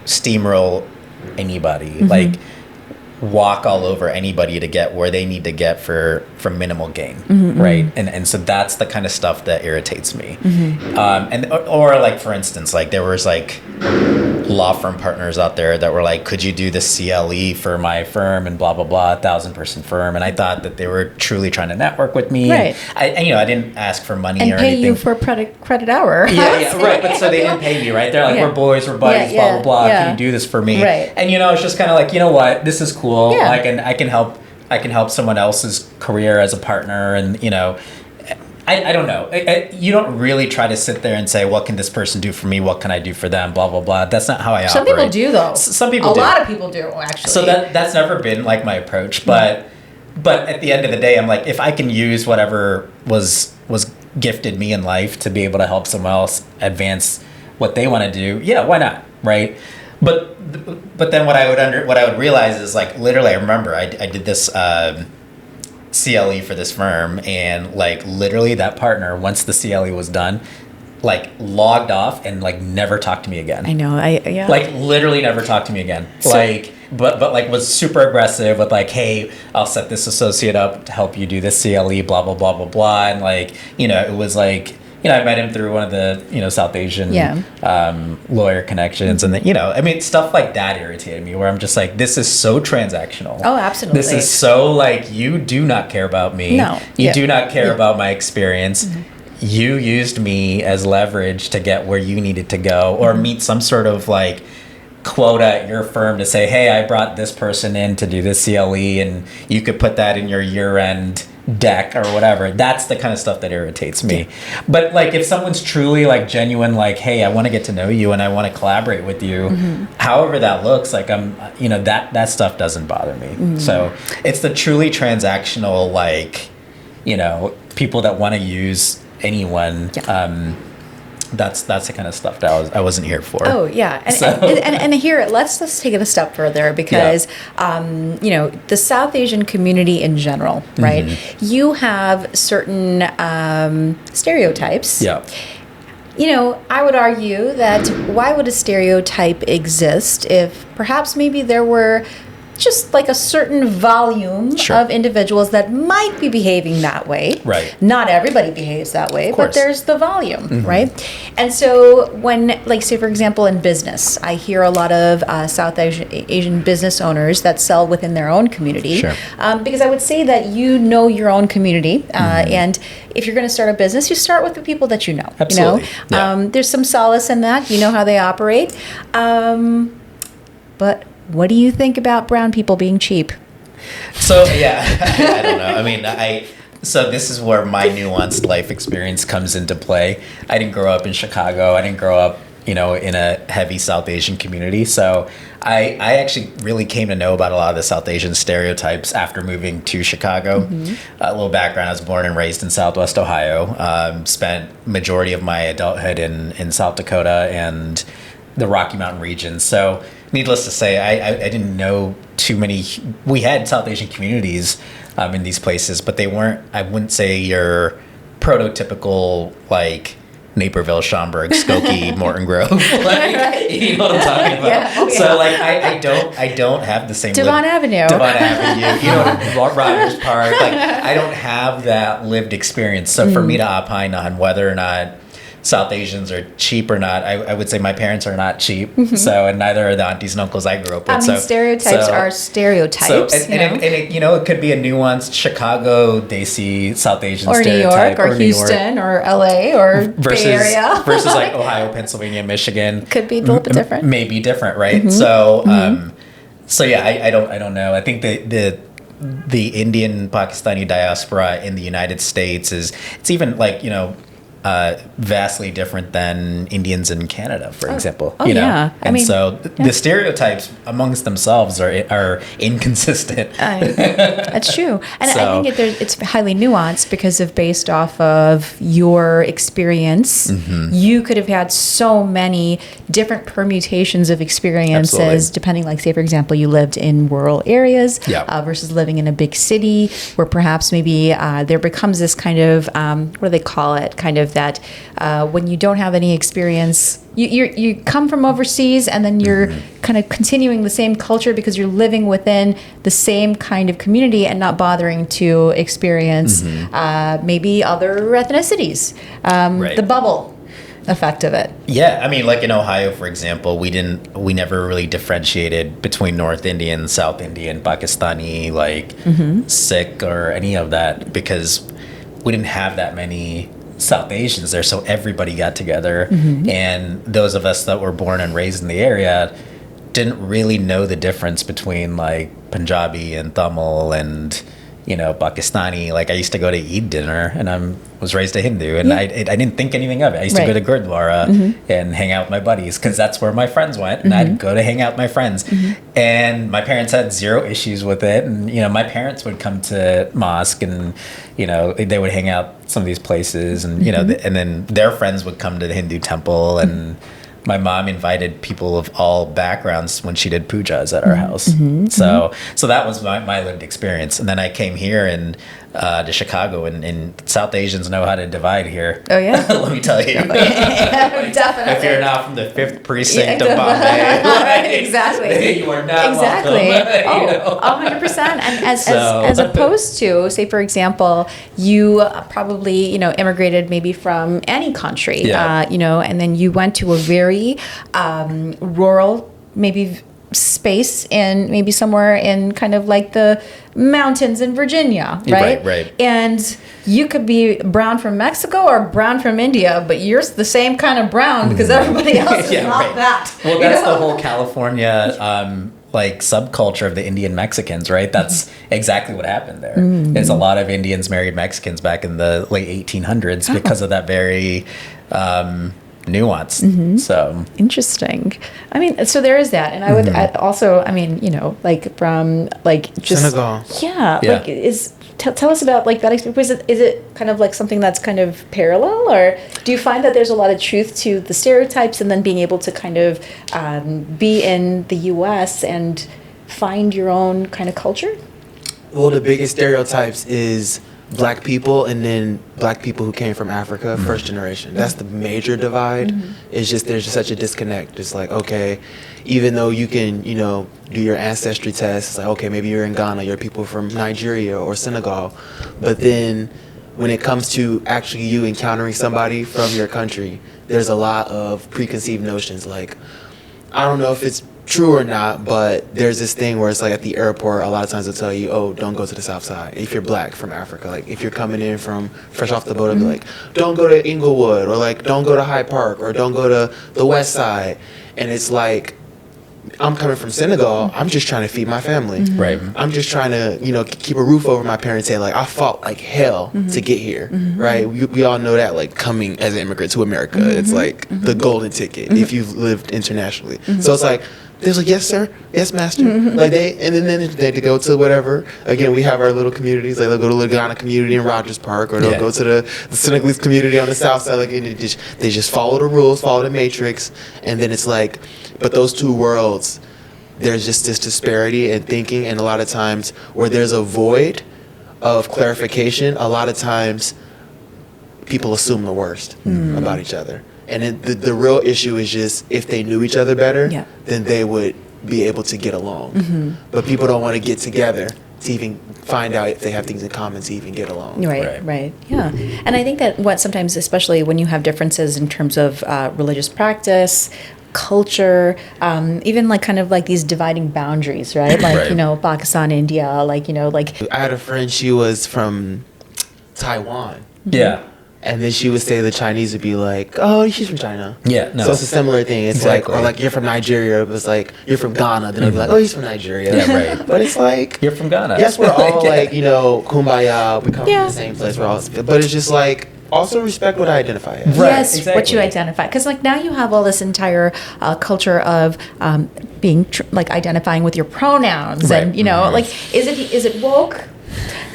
steamroll anybody, like walk all over anybody to get where they need to get for minimal gain, right? And so that's the kind of stuff that irritates me. Or like, for instance, like there was like law firm partners out there that were like, could you do the CLE for my firm and blah, blah, blah, 1,000-person firm. And I thought that they were truly trying to network with me.
Right.
And I didn't ask for money
and
or
pay
anything.
you for credit hour.
Yeah, right. But so they didn't pay me, right? They're like, we're boys, we're buddies, blah, blah, blah. Can you do this for me?
Right.
And, it's just kind of like, you know what? This is cool.
Yeah.
I can help someone else's career as a partner. And, I don't know. You don't really try to sit there and say, what can this person do for me? What can I do for them? Blah, blah, blah. That's not how I operate.
Some people do, though.
Some people
do.
A
lot of people do, actually.
So that's never been like my approach. But at the end of the day, I'm like, if I can use whatever was gifted me in life to be able to help someone else advance what they want to do, yeah, why not, right? But then what I would realize is like literally I remember I did this CLE for this firm, and like literally that partner, once the CLE was done, like logged off and like never talked to me again.
I know.
Like literally never talked to me again. So, like but like was super aggressive with like, hey, I'll set this associate up to help you do this CLE, blah blah blah blah blah. And like, it was like, I met him through one of the, South Asian lawyer connections. And then, stuff like that irritated me, where I'm just like, this is so transactional.
Oh, absolutely.
This is so like, you do not care about me.
No.
You do not care about my experience. You used me as leverage to get where you needed to go, or meet some sort of like quota at your firm to say, hey, I brought this person in to do this CLE and you could put that in your year-end deck or whatever. That's the kind of stuff that irritates me. But like if someone's truly like genuine, like, hey, I want to get to know you and I want to collaborate with you, however that looks, like I'm, that stuff doesn't bother me. So it's the truly transactional, like, people that want to use anyone. That's the kind of stuff that I wasn't here for.
Oh yeah, and here let's take it a step further, because the South Asian community in general, right? You have certain stereotypes.
Yeah.
I would argue that why would a stereotype exist if perhaps maybe there were just like a certain volume of individuals that might be behaving that way.
Right.
Not everybody behaves that way, but there's the volume, right? And so when, like, say, for example, in business, I hear a lot of South Asian business owners that sell within their own community. Because I would say that your own community, and if you're going to start a business, you start with the people that you know.
Absolutely.
There's some solace in that. You know how they operate. But what do you think about brown people being cheap?
So, yeah, I don't know. So this is where my nuanced life experience comes into play. I didn't grow up in Chicago. I didn't grow up, in a heavy South Asian community. So I actually really came to know about a lot of the South Asian stereotypes after moving to Chicago. A little background, I was born and raised in Southwest Ohio. Spent majority of my adulthood in South Dakota and the Rocky Mountain region. So needless to say, I didn't know too many. We had South Asian communities in these places, but they weren't, I wouldn't say, your prototypical, like, Naperville, Schaumburg, Skokie, Morton Grove. Like, you know what I'm talking about?
Yeah. Oh, yeah.
So like I don't have the same
Devon Avenue.
Devon Avenue, you know, Rogers Park. Like I don't have that lived experience. So for me to opine on whether or not South Asians are cheap or not, I would say my parents are not cheap. So, and neither are the aunties and uncles I grew up with.
I mean, stereotypes are stereotypes.
So, it could be a nuanced Chicago, they see South Asian
or New
stereotype.
York, or Houston, or LA, or
versus,
Bay Area.
versus like Ohio, Pennsylvania, Michigan.
Could be a little bit different.
Maybe different, right? So, so yeah, I don't know. I think the Indian Pakistani diaspora in the United States it's even like, you know, vastly different than Indians in Canada, for example.
Oh,
you know?
yeah.
And so the stereotypes amongst themselves are inconsistent.
That's true. And
So-
I think it's highly nuanced because of based off of your experience. You could have had so many different permutations of experiences,
Absolutely.
depending, like, say, for example, you lived in rural areas
Yeah.
versus living in a big city where perhaps maybe there becomes this kind of, what do they call it? Kind of that when you don't have any experience, you come from overseas and then you're kind of continuing the same culture because you're living within the same kind of community and not bothering to experience maybe other ethnicities,
Right.
the bubble effect of it.
Yeah, I mean, like in Ohio, for example, we never really differentiated between North Indian, South Indian, Pakistani, like Sikh or any of that because we didn't have that many South Asians there, so everybody got together, and those of us that were born and raised in the area didn't really know the difference between like Punjabi and Tamil and, you know, Pakistani. Like I used to go to Eid dinner, and I was raised a Hindu, and I didn't think anything of it. I used to go to Gurdwara and hang out with my buddies because that's where my friends went, and I'd go to hang out with my friends. And my parents had zero issues with it, and you know, my parents would come to mosque, and you know, they would hang out some of these places, and you know, and then their friends would come to the Hindu temple, and my mom invited people of all backgrounds when she did pujas at our house. So that was my lived experience. And then I came here and to Chicago, and South Asians know how to divide here.
Oh, yeah?
Let me tell you.
Definitely.
If you're not from the 5th precinct of Bombay, like,
Exactly.
you are not
Exactly.
welcome. You know?
100%. And
So-
as opposed to, say, for example, you probably, you know, immigrated maybe from any country,
Yeah.
you know, and then you went to a very rural, maybe space in maybe somewhere in kind of like the mountains in Virginia, right?
Right.
And you could be brown from Mexico or brown from India, but you're the same kind of brown because everybody else is
Yeah,
not
right.
that.
Well,
you
that's
know?
the whole California like subculture of the Indian Mexicans, right? That's exactly what happened there. There's a lot of Indians married Mexicans back in the late 1800s because of that very nuance. So
Interesting. I mean, so there is that, and I would add also. I mean, you know, like from like just
Senegal.
Yeah.
Yeah.
Like tell us about like that experience. Is it kind of like something that's kind of parallel, or do you find that there's a lot of truth to the stereotypes, and then being able to kind of be in the U.S. and find your own kind of culture?
Well, the biggest stereotypes is black people, and then black people who came from Africa, first generation. That's the major divide. It's just there's just such a disconnect. It's like, okay, even though you can, you know, do your ancestry tests, like, okay, maybe you're in Ghana, you're people from Nigeria or Senegal, but then when it comes to actually you encountering somebody from your country, there's a lot of preconceived notions. Like, I don't know if it's true or not, but there's this thing where it's like at the airport, a lot of times they'll tell you, oh, don't go to the south side if you're black from Africa. Like if you're coming in from fresh off the boat, they'll be like, don't go to Inglewood, or like don't go to Hyde Park, or don't go to the west side. And it's like, I'm coming from Senegal, I'm just trying to feed my family.
right.
I'm just trying to, you know, keep a roof over my parents' head. Like, I fought like hell to get here, right? We all know that, like, coming as an immigrant to America, it's like the golden ticket if you've lived internationally. So it's like, there's like, yes, sir, yes, master. Like, and then they go to whatever. Again, we have our little communities. Like, they'll go to the Ghana community in Rogers Park, or they'll go to the Senegalese community on the south side. Like, and they just follow the rules, follow the matrix, and then it's like, but those two worlds, there's just this disparity in thinking, and a lot of times where there's a void of clarification, a lot of times people assume the worst about each other. And the real issue is just if they knew each other better, then they would be able to get along. But people don't want to get together to even find out if they have things in common to even get along.
Right. Yeah. And I think that what sometimes, especially when you have differences in terms of religious practice, culture, even like kind of like these dividing boundaries, right? Like, you know, Pakistan, India, like, you know, like.
I had a friend, she was from Taiwan.
Yeah.
And then she would say the Chinese would be like, oh, she's from China.
Yeah, no.
So it's a similar thing. It's
Exactly.
like, or like, you're from Nigeria. It was like, you're from Ghana. Then they'd be like, oh, he's from Nigeria.
Yeah, right.
But it's like,
You're from Ghana.
yes, we're all like, you know, kumbaya. We come from the same place. We're all, but it's just like, also respect what I identify as.
Right,
Yes,
exactly.
what you identify. Because like now you have all this entire culture of being like identifying with your pronouns,
Right.
and you know, like is it woke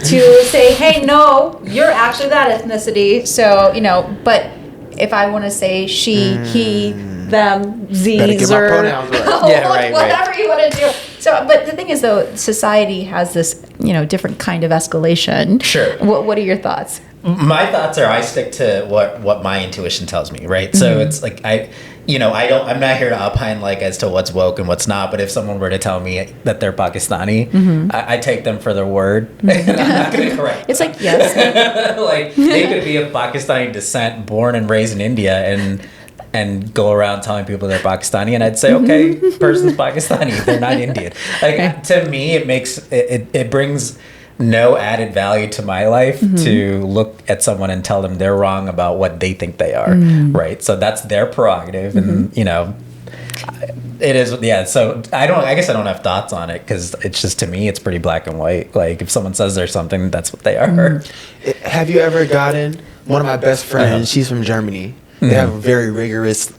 to say, hey, no, you're actually that ethnicity. So you know, but if I want to say she, he, them,
Better
these,
get my
or
pronouns right.
Yeah, right,
whatever you want to do. So, but the thing is, though, society has this, you know, different kind of escalation.
Sure.
What are your thoughts?
My thoughts are I stick to what my intuition tells me, right? So it's like I'm not here to opine like as to what's woke and what's not, but if someone were to tell me that they're Pakistani, I take them for their word. And I'm not going to correct.
It's like, yes.
Like they could be of Pakistani descent, born and raised in India, and go around telling people they're Pakistani, and I'd say, okay, person's Pakistani, they're not Indian. Like to me, it makes it brings no added value to my life to look at someone and tell them they're wrong about what they think they are, right? So that's their prerogative, and you know, it is. Yeah. So I guess I don't have thoughts on it because it's just, to me, it's pretty black and white. Like if someone says they're something, that's what they are.
Have you ever gotten, one of my best friends, she's from Germany. They have a very rigorous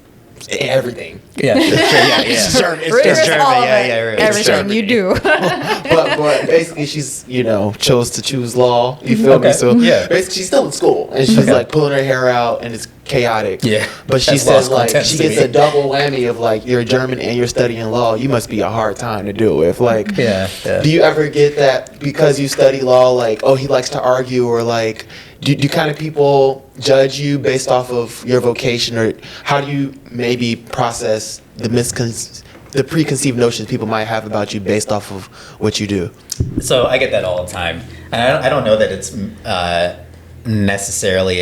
everything.
Yeah.
It's German.
Rigorous all of it.
right.
Everything you do.
but basically she's, you know, chose to choose law. You feel me?
Okay.
So
Yeah.
basically she's still in school and she's like pulling her hair out and it's chaotic.
Yeah.
But she
That's law
says
school
like
tends
she
to
gets
be.
a double whammy of like you're German and you're studying law. You must be a hard time to deal with. Like
Yeah.
do you ever get that because you study law, like, oh, he likes to argue, or like do kind of people judge you based off of your vocation, or how do you maybe process the preconceived notions people might have about you based off of what you do?
So I get that all the time, and I don't know that it's necessarily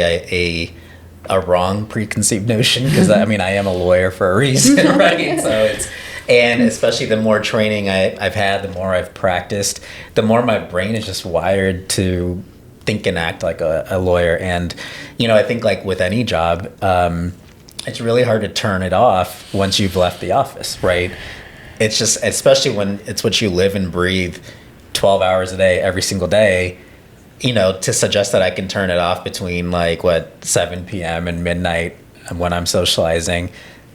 a wrong preconceived notion, because I mean I am a lawyer for a reason, right? So it's, and especially the more training I've had, the more I've practiced, the more my brain is just wired to think and act like a lawyer. And you know, I think like with any job, it's really hard to turn it off once you've left the office, right? It's just, especially when it's what you live and breathe 12 hours a day, every single day, you know, to suggest that I can turn it off between like 7 p.m. and midnight when I'm socializing,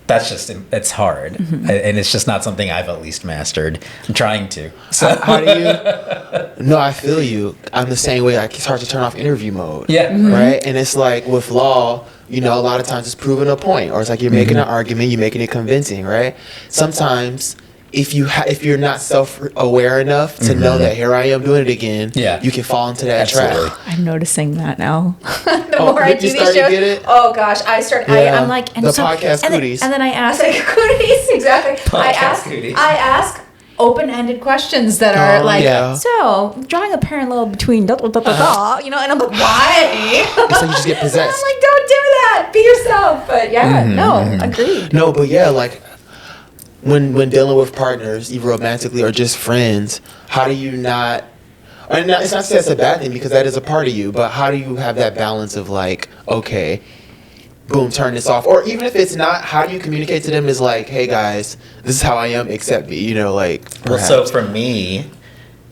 that's just, it's hard. And it's just not something I've at least mastered. I'm trying to. So
How do you? No, I feel you. I'm the same way. Like, it's hard to turn off interview mode.
Yeah.
Right. And it's like with law, you know, a lot of times it's proving a point, or it's like you're making an argument, you're making it convincing, right? Sometimes if you're not self-aware enough to know that here I am doing it again, you can fall into that
Absolutely.
trap.
I'm noticing that now. The
Oh,
more I
you
do these
started to
shows,
get it?
oh gosh, I'm like, and
The
so,
podcast
and then,
cooties.
and then I ask like cooties, exactly.
Podcast
I ask open-ended questions that are
Oh,
like,
yeah.
so drawing a parallel between da da da da da, you know, and I'm like, why?
It's like you just get possessed.
I'm like, don't do that, be yourself. But yeah, no, agreed.
No, but yeah, like when dealing with partners, either romantically or just friends, how do you not? And it's not to say it's a bad thing, because that is a part of you. But how do you have that balance of like, okay, boom, turn this off, or even if it's not, how do you communicate to them? Is like, hey guys, this is how I am, accept me. You know, like.
Well, so for me,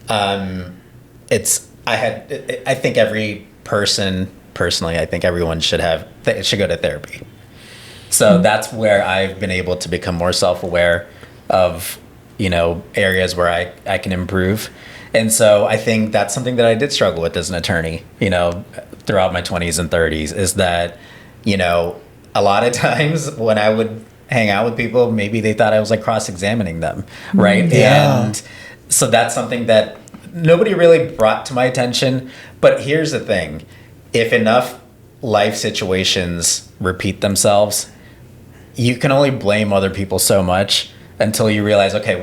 I think every person, personally, I think everyone should go to therapy. So that's where I've been able to become more self-aware of, you know, areas where I can improve. And so I think that's something that I did struggle with as an attorney, you know, throughout my 20s and 30s, is that, you know, a lot of times when I would hang out with people, maybe they thought I was like cross-examining them, right?
Yeah.
And so that's something that nobody really brought to my attention. But here's the thing. If enough life situations repeat themselves, you can only blame other people so much until you realize, okay,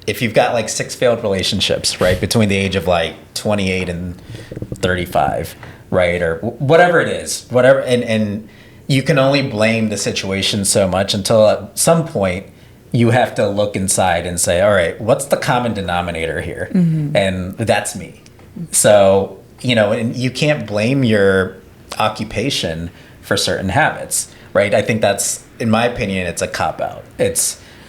if you've got like 6 failed relationships, right, between the age of like 28 and 35, right, or whatever it is, and you can only blame the situation so much until at some point you have to look inside and say, all right, what's the common denominator here? And that's me. So, and you can't blame your occupation for certain habits, right? I think that's, in my opinion, it's a cop-out.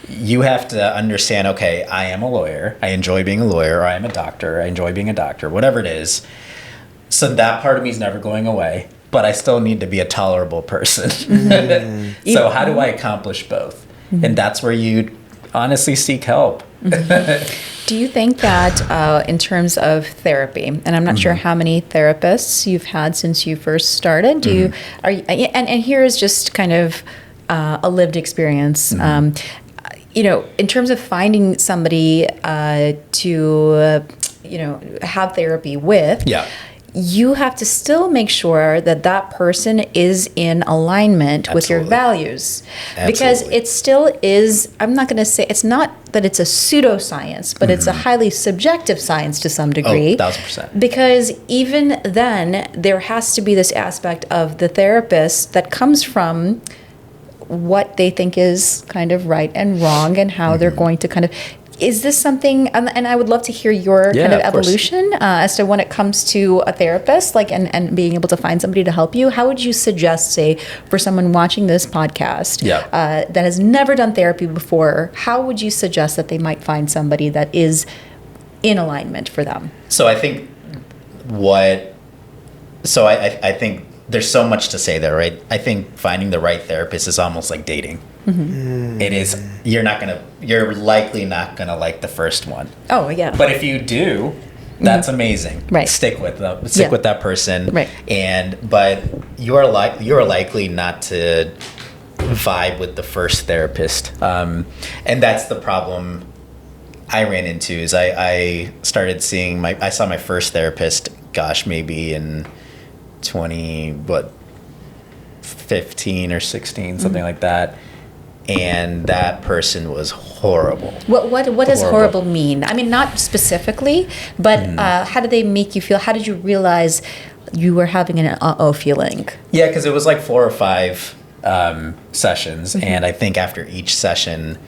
You have to understand, okay, I am a lawyer. I enjoy being a lawyer, or I am a doctor. I enjoy being a doctor, whatever it is. So that part of me is never going away, but I still need to be a tolerable person. So how do I accomplish both? And that's where you honestly seek help.
Do you think that in terms of therapy, and I'm not sure how many therapists you've had since you first started, and here is just kind of a lived experience. In terms of finding somebody to have therapy with, you have to still make sure that that person is in alignment with your values. Because it still is, I'm not going to say, it's not that it's a pseudoscience, but it's a highly subjective science to some degree.
1000%.
Because even then, there has to be this aspect of the therapist that comes from what they think is kind of right and wrong, and how they're going to kind of, is this something, and I would love to hear your kind of evolution as to when it comes to a therapist, like, and being able to find somebody to help you. How would you suggest, say, for someone watching this podcast that has never done therapy before, how would you suggest that they might find somebody that is in alignment for them?
So I think I think there's so much to say there, right? I think finding the right therapist is almost like dating. It is, you're likely not gonna like the first one.
Oh, yeah.
But if you do, that's amazing.
Right.
Stick with them. Stick with that person.
Right.
But you're likely not to vibe with the first therapist. And that's the problem I ran into. Is I started seeing I saw my first therapist, maybe in 15 or 16, something like that. And that person was horrible.
What does horrible mean? I mean, not specifically, but how did they make you feel? How did you realize you were having an feeling?
Yeah, because it was like 4 or 5 sessions, and I think after each session,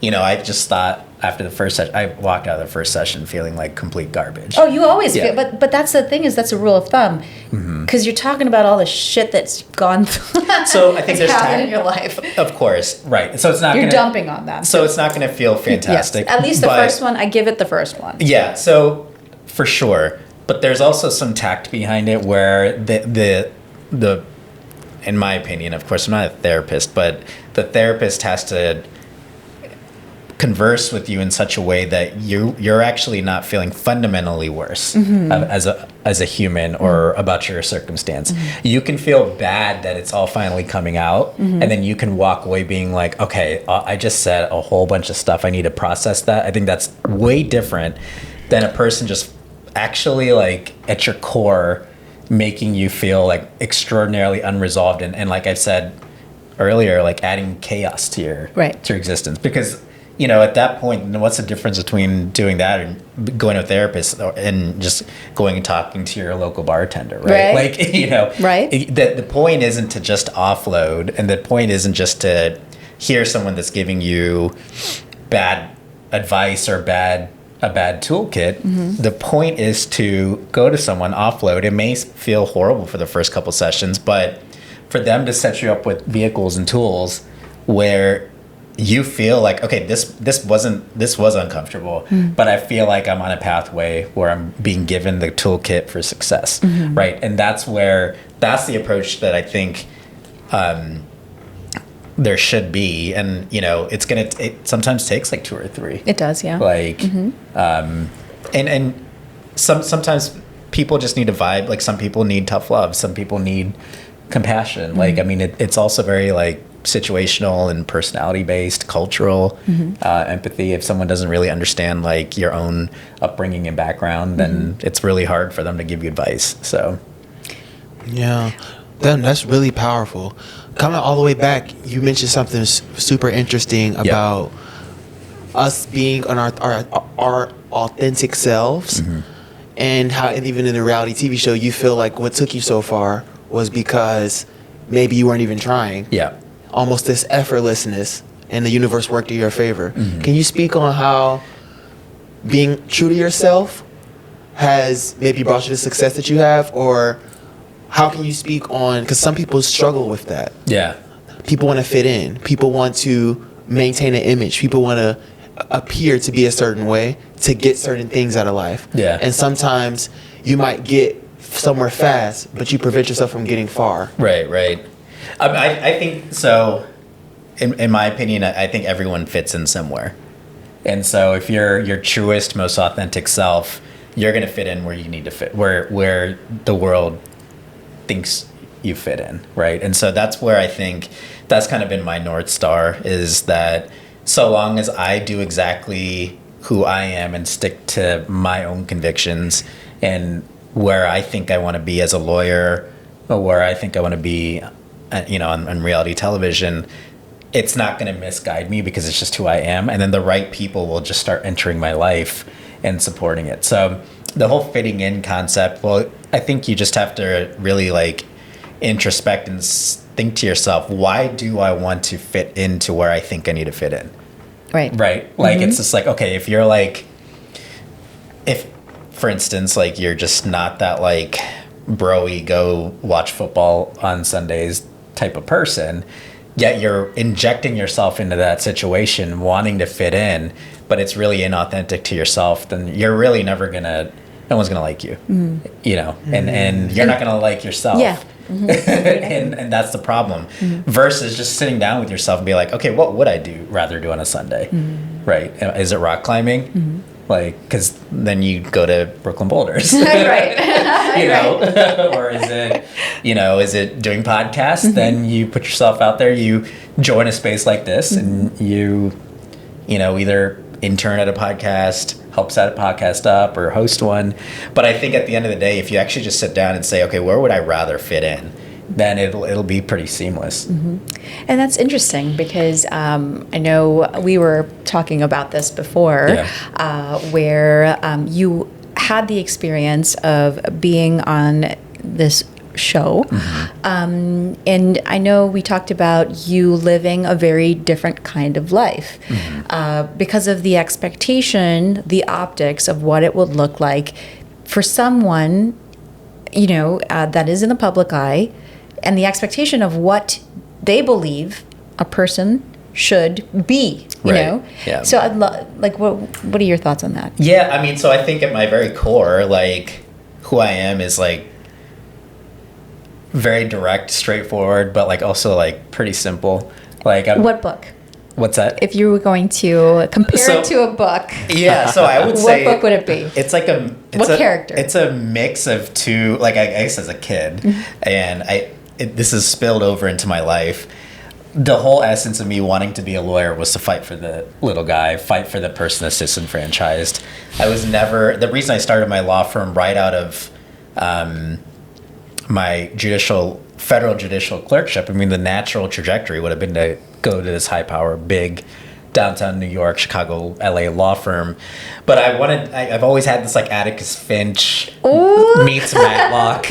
I just thought after the first session, I walked out of the first session feeling like complete garbage.
Oh, you always feel, but that's the thing, is that's a rule of thumb, because you're talking about all the shit that's gone through.
So I think there's
happened in your life.
Of course, right. So it's not
you're dumping on them.
So it's not going to feel fantastic.
Yes. At least the first one, I give it the first one.
Yeah. So for sure, but there's also some tact behind it where the in my opinion, of course, I'm not a therapist, but the therapist has to converse with you in such a way that you're actually not feeling fundamentally worse as a human or about your circumstance. You can feel bad that it's all finally coming out, and then you can walk away being like, okay, I just said a whole bunch of stuff, I need to process that. I think that's way different than a person just actually, like, at your core making you feel like extraordinarily unresolved, and like I said earlier, like adding chaos to your existence. Because at that point, what's the difference between doing that and going to a therapist and just going and talking to your local bartender, right? Like, the point isn't to just offload, and the point isn't just to hear someone that's giving you bad advice or a bad toolkit. The point is to go to someone, offload. It may feel horrible for the first couple sessions, but for them to set you up with vehicles and tools where you feel like, okay, this was uncomfortable, but I feel like I'm on a pathway where I'm being given the toolkit for success, right? And that's the approach that I think there should be. And it sometimes takes like 2 or 3.
It does, yeah.
Like, and sometimes people just need a vibe. Like, some people need tough love, some people need compassion. Like, I mean, it's also very like situational and personality based, cultural empathy. If someone doesn't really understand like your own upbringing and background, then it's really hard for them to give you advice. So
yeah, Then that's really powerful. Coming all the way back, you mentioned something super interesting about us being on our authentic selves, and how, and even in the reality TV show, you feel like what took you so far was because maybe you weren't even trying.
Yeah.
Almost this effortlessness, and the universe worked in your favor. Can you speak on how being true to yourself has maybe brought you the success that you have, or how can you speak on, because some people struggle with that.
Yeah.
People want to fit in. People want to maintain an image. People want to appear to be a certain way to get certain things out of life.
Yeah.
And sometimes you might get somewhere fast, but you prevent yourself from getting far.
Right. I think so. In my opinion, I think everyone fits in somewhere. And so if you're your truest, most authentic self, you're going to fit in where you need to fit, where the world thinks you fit in, right? And so that's where I think that's kind of been my North Star, is that so long as I do exactly who I am and stick to my own convictions and where I think I want to be as a lawyer, or where I think I want to be, on reality television, it's not going to misguide me, because it's just who I am. And then the right people will just start entering my life and supporting it. So the whole fitting in concept, well, I think you just have to really introspect and think to yourself, why do I want to fit into where I think I need to fit in?
Right.
It's just okay, if you're if, for instance, you're just not that bro-y, go watch football on Sundays type of person, yet you're injecting yourself into that situation, wanting to fit in, but it's really inauthentic to yourself, then you're really no one's gonna like you, and you're not gonna like yourself.
Yeah.
and that's the problem. Versus just sitting down with yourself and be like, okay, what would I rather do on a Sunday? Right? Is it rock climbing? Because then you go to Brooklyn Boulders.
Right.
Or is it doing podcasts? Then you put yourself out there, you join a space like this, and you either intern at a podcast, help set a podcast up, or host one. But I think at the end of the day, if you actually just sit down and say, okay, where would I rather fit in, then it'll be pretty seamless.
And that's interesting, because I know we were talking about this before, where you had the experience of being on this show. And I know we talked about you living a very different kind of life because of the expectation, the optics of what it would look like for someone, that is in the public eye, and the expectation of what they believe a person should be, you know?
Yeah.
So I'd what are your thoughts on that?
Yeah, I mean, so I think at my very core, who I am is very direct, straightforward, but also pretty simple.
What book?
What's that?
If you were going to compare it to a book,
yeah. So I would say,
what book would it be?
It's
what character?
It's a mix of two. I guess as a kid, and this is spilled over into my life. The whole essence of me wanting to be a lawyer was to fight for the little guy, fight for the person that's disenfranchised. I was never, the reason I started my law firm right out of my federal judicial clerkship, I mean, the natural trajectory would have been to go to this high power, big downtown New York, Chicago, LA law firm. But I've always had this Atticus Finch meets Matlock.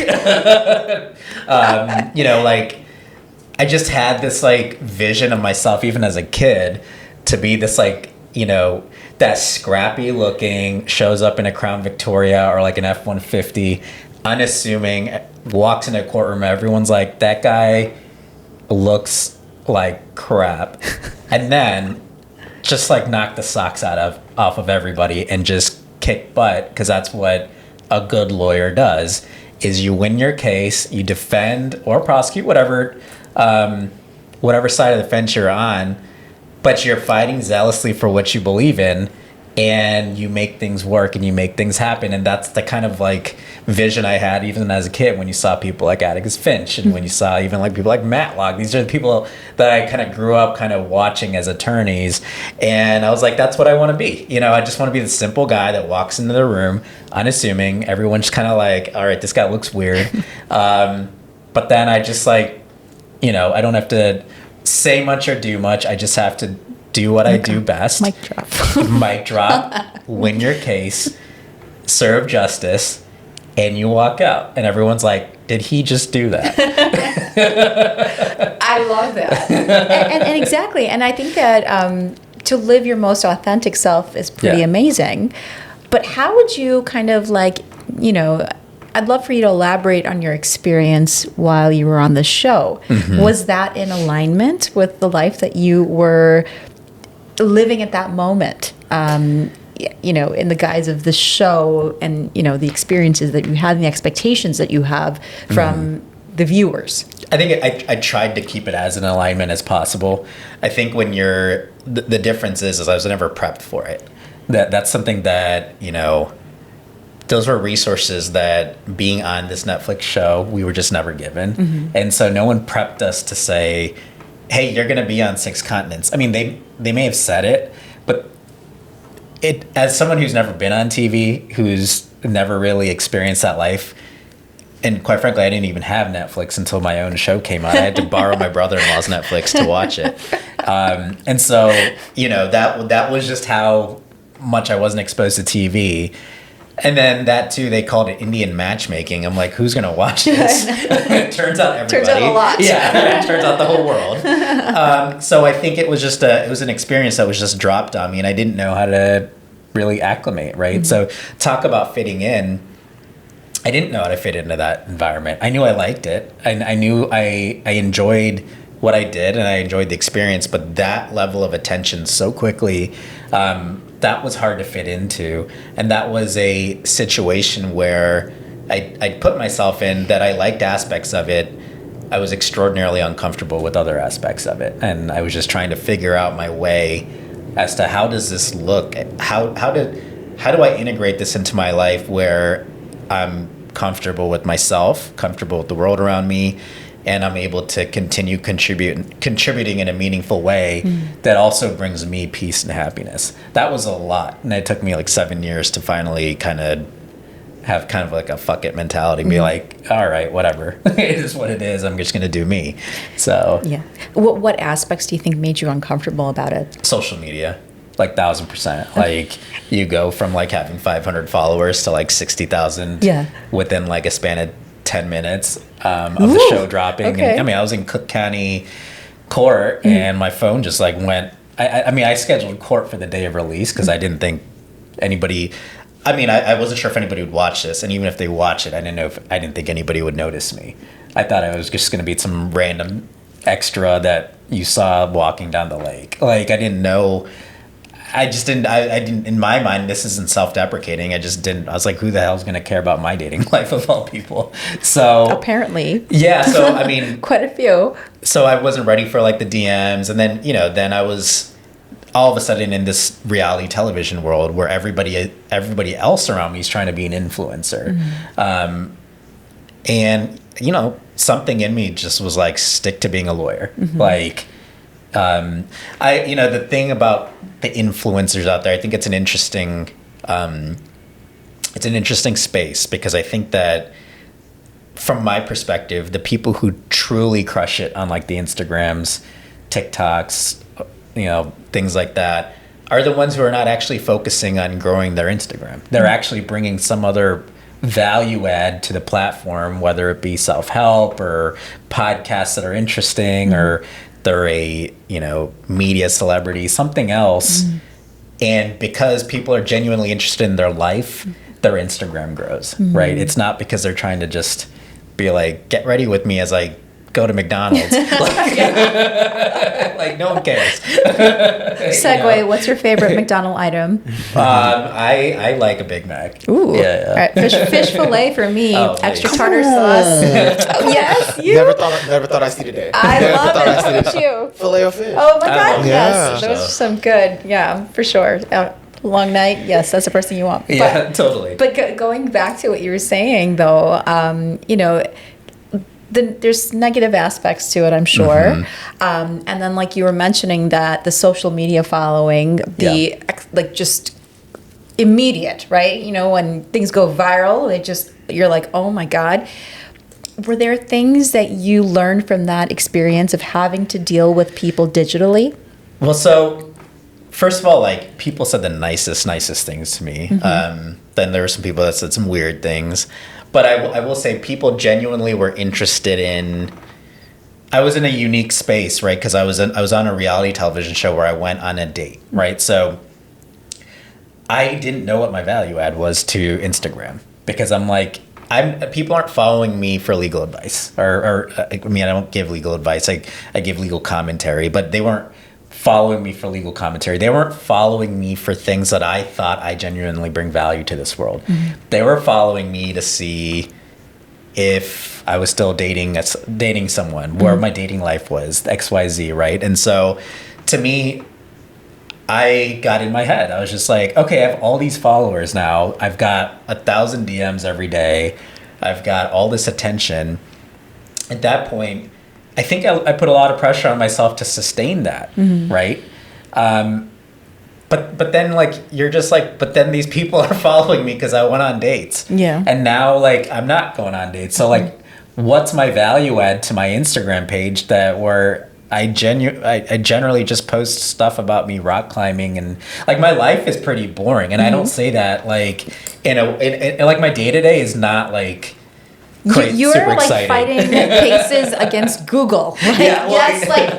I just had this vision of myself, even as a kid, to be this that scrappy looking, shows up in a Crown Victoria or an F-150, unassuming, walks in a courtroom, everyone's that guy looks like crap, and then just knock the socks off of everybody and just kick butt, because that's what a good lawyer does. Is you win your case, you defend or prosecute, whatever side of the fence you're on, but you're fighting zealously for what you believe in, and you make things work and you make things happen. And that's the kind of vision I had even as a kid, when you saw people like Atticus Finch, and when you saw even people like Matlock. These are the people that I kind of grew up kind of watching as attorneys, and I was that's what I want to be. I just want to be the simple guy that walks into the room unassuming, everyone's kind of all right, this guy looks weird, but then I just like, I don't have to say much or do much. I just have to do what I do best.
Mic drop.
Mic drop, win your case, serve justice, and you walk out. And everyone's like, did he just do that?
I love that. And exactly. And I think that to live your most authentic self is pretty amazing. But how would you kind of like, I'd love for you to elaborate on your experience while you were on the show. Mm-hmm. Was that in alignment with the life that you were living at that moment? In the guise of the show and, the experiences that you had and the expectations that you have from the viewers.
I think I tried to keep it as in alignment as possible. I think when the difference is I was never prepped for it. That's something that, those were resources that being on this Netflix show, we were just never given. Mm-hmm. And so no one prepped us to say, hey, you're going to be on 6 continents. I mean, they may have said it, but as someone who's never been on TV, who's never really experienced that life, and quite frankly, I didn't even have Netflix until my own show came out. I had to borrow my brother-in-law's Netflix to watch it. And so, that was just how much I wasn't exposed to TV. And then that too, they called it Indian matchmaking. I'm like, who's gonna watch this? It turns out everybody.
Turns out a lot.
Yeah, it turns out the whole world. So I think it was just it was an experience that was just dropped on me, and I didn't know how to really acclimate. Right. Mm-hmm. So talk about fitting in. I didn't know how to fit into that environment. I knew I liked it. I knew I enjoyed what I did, and I enjoyed the experience. But that level of attention so quickly. That was hard to fit into, and that was a situation where I put myself in that I liked aspects of it. I was extraordinarily uncomfortable with other aspects of it, and I was just trying to figure out my way as to how does this look? How do I integrate this into my life where I'm comfortable with myself, comfortable with the world around me, and I'm able to continue contributing in a meaningful way that also brings me peace and happiness. That was a lot. And it took me like 7 years to finally kind of have kind of like a fuck it mentality and be like, all right, whatever. It is what it is. I'm just going to do me. So
yeah. What aspects do you think made you uncomfortable about it?
Social media. Like 1,000%. Like you go from like having 500 followers to like 60,000 within like a span of 10 minutes of the show dropping.
Okay.
And, I was in Cook County court and my phone just like went. I scheduled court for the day of release because I didn't think anybody. I wasn't sure if anybody would watch this, and even if they watch it, I didn't think anybody would notice me. I thought I was just going to be some random extra that you saw walking down the lake. Like I didn't know. I didn't, in my mind, this isn't self-deprecating. I was like, who the hell is going to care about my dating life of all people? So
apparently.
Yeah. So,
quite a few.
So I wasn't ready for like the DMs. And then, then I was all of a sudden in this reality television world where everybody else around me is trying to be an influencer. Mm-hmm. And, something in me just was like, stick to being a lawyer. Mm-hmm. Like, the thing about the influencers out there, I think it's an interesting space because I think that from my perspective, the people who truly crush it on like the Instagrams, TikToks, things like that are the ones who are not actually focusing on growing their Instagram. They're actually bringing some other value add to the platform, whether it be self-help or podcasts that are interesting or they're a media celebrity, something else. And because people are genuinely interested in their life, their Instagram grows, right? It's not because they're trying to just be like, get ready with me as I go to McDonald's. Like no one cares.
Segue, what's your favorite McDonald's item?
I like a Big Mac.
Ooh. Yeah. All right. Fish fillet for me. Extra tartar sauce. Yes, you.
Never thought I'd see the day.
I love it. What you?
Filet of fish.
Oh my God, yes.
Yeah.
Those are some good. Yeah, for sure. Long night, yes, that's the first thing you want.
Yeah, totally.
But going back to what you were saying, though, there's negative aspects to it, I'm sure. And then, like you were mentioning, that the social media following, just immediate, right? When things go viral, you're like, oh my God. were there things that you learned from that experience of having to deal with people digitally?
Well, so first of all, like people said the nicest things to me. Then there were some people that said some weird things, but I will say people genuinely were interested in. I was in a unique space, right? Because I was on a reality television show where I went on a date, right? So I didn't know what my value add was to Instagram because I'm like, people aren't following me for legal advice, or I mean, I don't give legal advice. I give legal commentary, but they weren't following me for legal commentary. They weren't following me for things that I thought I genuinely bring value to this world. They were following me to see if I was still dating someone, where my dating life was, XYZ, right? And so to me, I got in my head. I was just like, okay, I have all these followers now. I've got 1,000 DMs every day. I've got all this attention. At that point, I think I put a lot of pressure on myself to sustain that, right? But then like you're just like, but then these people are following me because I went on dates.
Yeah.
And now like I'm not going on dates. So like, what's my value add to my Instagram page where I generally just post stuff about me rock climbing, and like my life is pretty boring. And I don't say that like in like my day to day is not like.
You're
super
like
exciting.
fighting cases against Google. Like,
Yeah, well,
yes, like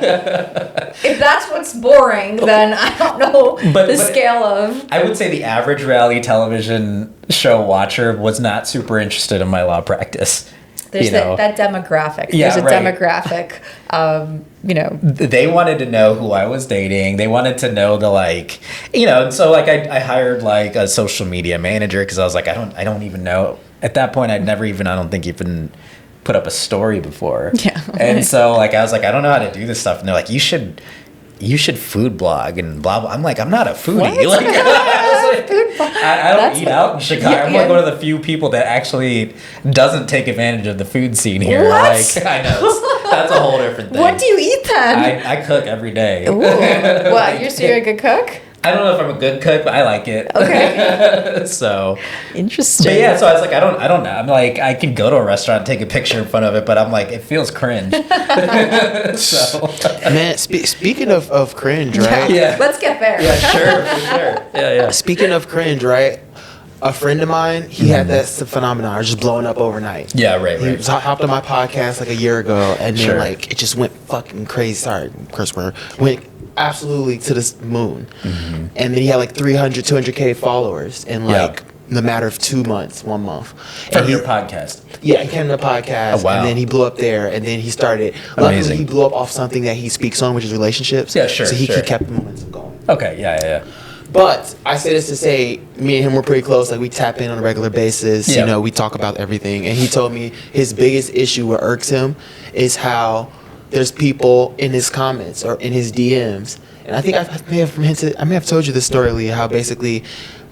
if that's what's boring, then I don't know the scale of.
I would say the average reality television show watcher was not super interested in my law practice.
There's that demographic.
Yeah,
There's a demographic.
They wanted to know who I was dating. They wanted to know the like, and so like I hired like a social media manager because I was like, I don't even know. At that point, I'd never even, I don't think even put up a story before.
Yeah.
And so like, I was like, I don't know how to do this stuff. And they're like, you should food blog and blah, blah. I'm like, I'm not a foodie.
What?
Like, I don't eat out in Chicago. I'm like one of the few people that actually doesn't take advantage of the food scene here.
What?
Like, I know. That's a whole different thing.
What do you eat then?
I cook every day.
Ooh. What? You're a good cook?
I don't know if I'm a good cook, but I like it.
Okay.
So
interesting.
But yeah, so I was like, I don't know. I'm like, I can go to a restaurant and take a picture in front of it, but I'm like, it feels cringe. So
Man, speaking of cringe, right?
Yeah.
Let's get there.
Yeah, sure, for sure. Yeah.
Speaking of cringe, right? A friend of mine, he had that phenomenon, just blowing up overnight.
Yeah, right.
He hopped on my podcast like a year ago, and then
Sure.
like it just went fucking crazy. Sorry, curse word. Went absolutely to the moon. And then he had like 300, 200K followers in like the matter of 2 months, 1 month.
From your podcast.
Yeah, he came to the podcast,
Oh, wow.
and then he blew up there, and then he started.
Amazing.
Luckily, he blew up off something that he speaks on, which is relationships.
Yeah, sure,
So he
sure.
kept the momentum going.
Okay, yeah.
But I say this to say, me and him were pretty close. Like we tap in on a regular basis.
Yeah.
You know, we talk about everything. And he told me his biggest issue, what irks him, is how there's people in his comments or in his DMs. And I think I may have told you this story, Lee, how basically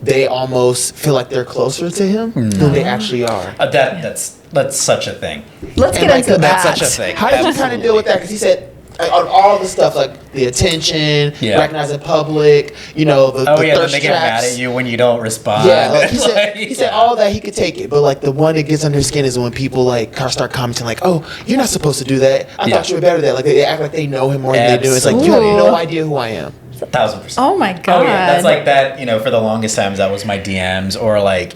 they almost feel like they're closer to him than they actually are.
That's such a thing.
Let's
And
get
like,
into that.
That's such a thing.
How did you kind of deal with that? Because he said on all the stuff like the attention,
Yeah.
recognizing public, the
Then
thirst
they get mad
traps.
at you when you don't respond.
Yeah, like he said,
Like,
he said all that he could take it, but like the one that gets under his skin is when people like start commenting like, "Oh, you're not supposed to do that. I
Yeah.
thought you were better at that." Like they act like they know him more than they do. It's like you have
Absolutely.
no idea who I am.
1,000%.
Oh my god.
Oh yeah, that's like that. For the longest times that was my DMs, or like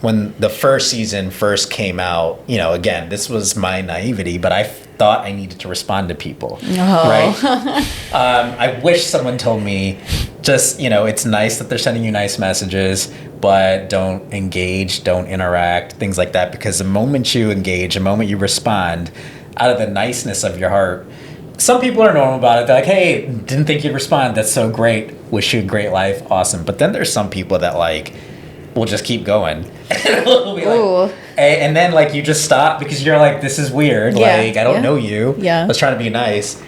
when the first season first came out. Again, this was my naivety, but I thought I needed to respond to people.
Oh.
Right. I wish someone told me, just it's nice that they're sending you nice messages, but don't engage, don't interact, things like that. Because the moment you engage, the moment you respond, out of the niceness of your heart. Some people are normal about it. They're like, hey, didn't think you'd respond. That's so great. Wish you a great life. Awesome. But then there's some people that like will just keep going. We'll be like, and then like you just stop because you're like, this is weird.
Yeah,
Like, I don't know you.
Yeah.
I was trying to be nice.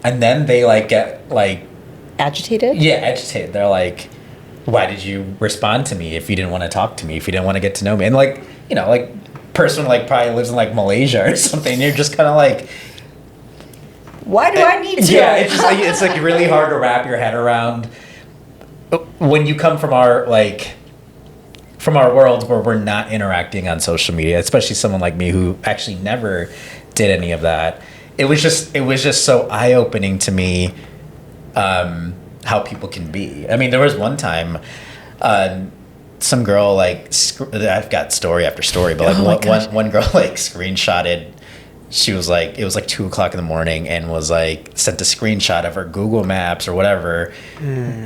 And then they like get like
agitated?
Yeah, agitated. They're like, why did you respond to me if you didn't want to talk to me, if you didn't want to get to know me? And like, like person like probably lives in like Malaysia or something. You're just kind of like,
why do I need to?
yeah, it's just like it's like really hard to wrap your head around when you come from our from our world where we're not interacting on social media, especially someone like me who actually never did any of that. It was just so eye-opening to me, how people can be. I mean, there was one time, some girl like I've got story after story, but like one girl like screenshotted. She was like, it was like 2:00 in the morning, and was like sent a screenshot of her Google Maps or whatever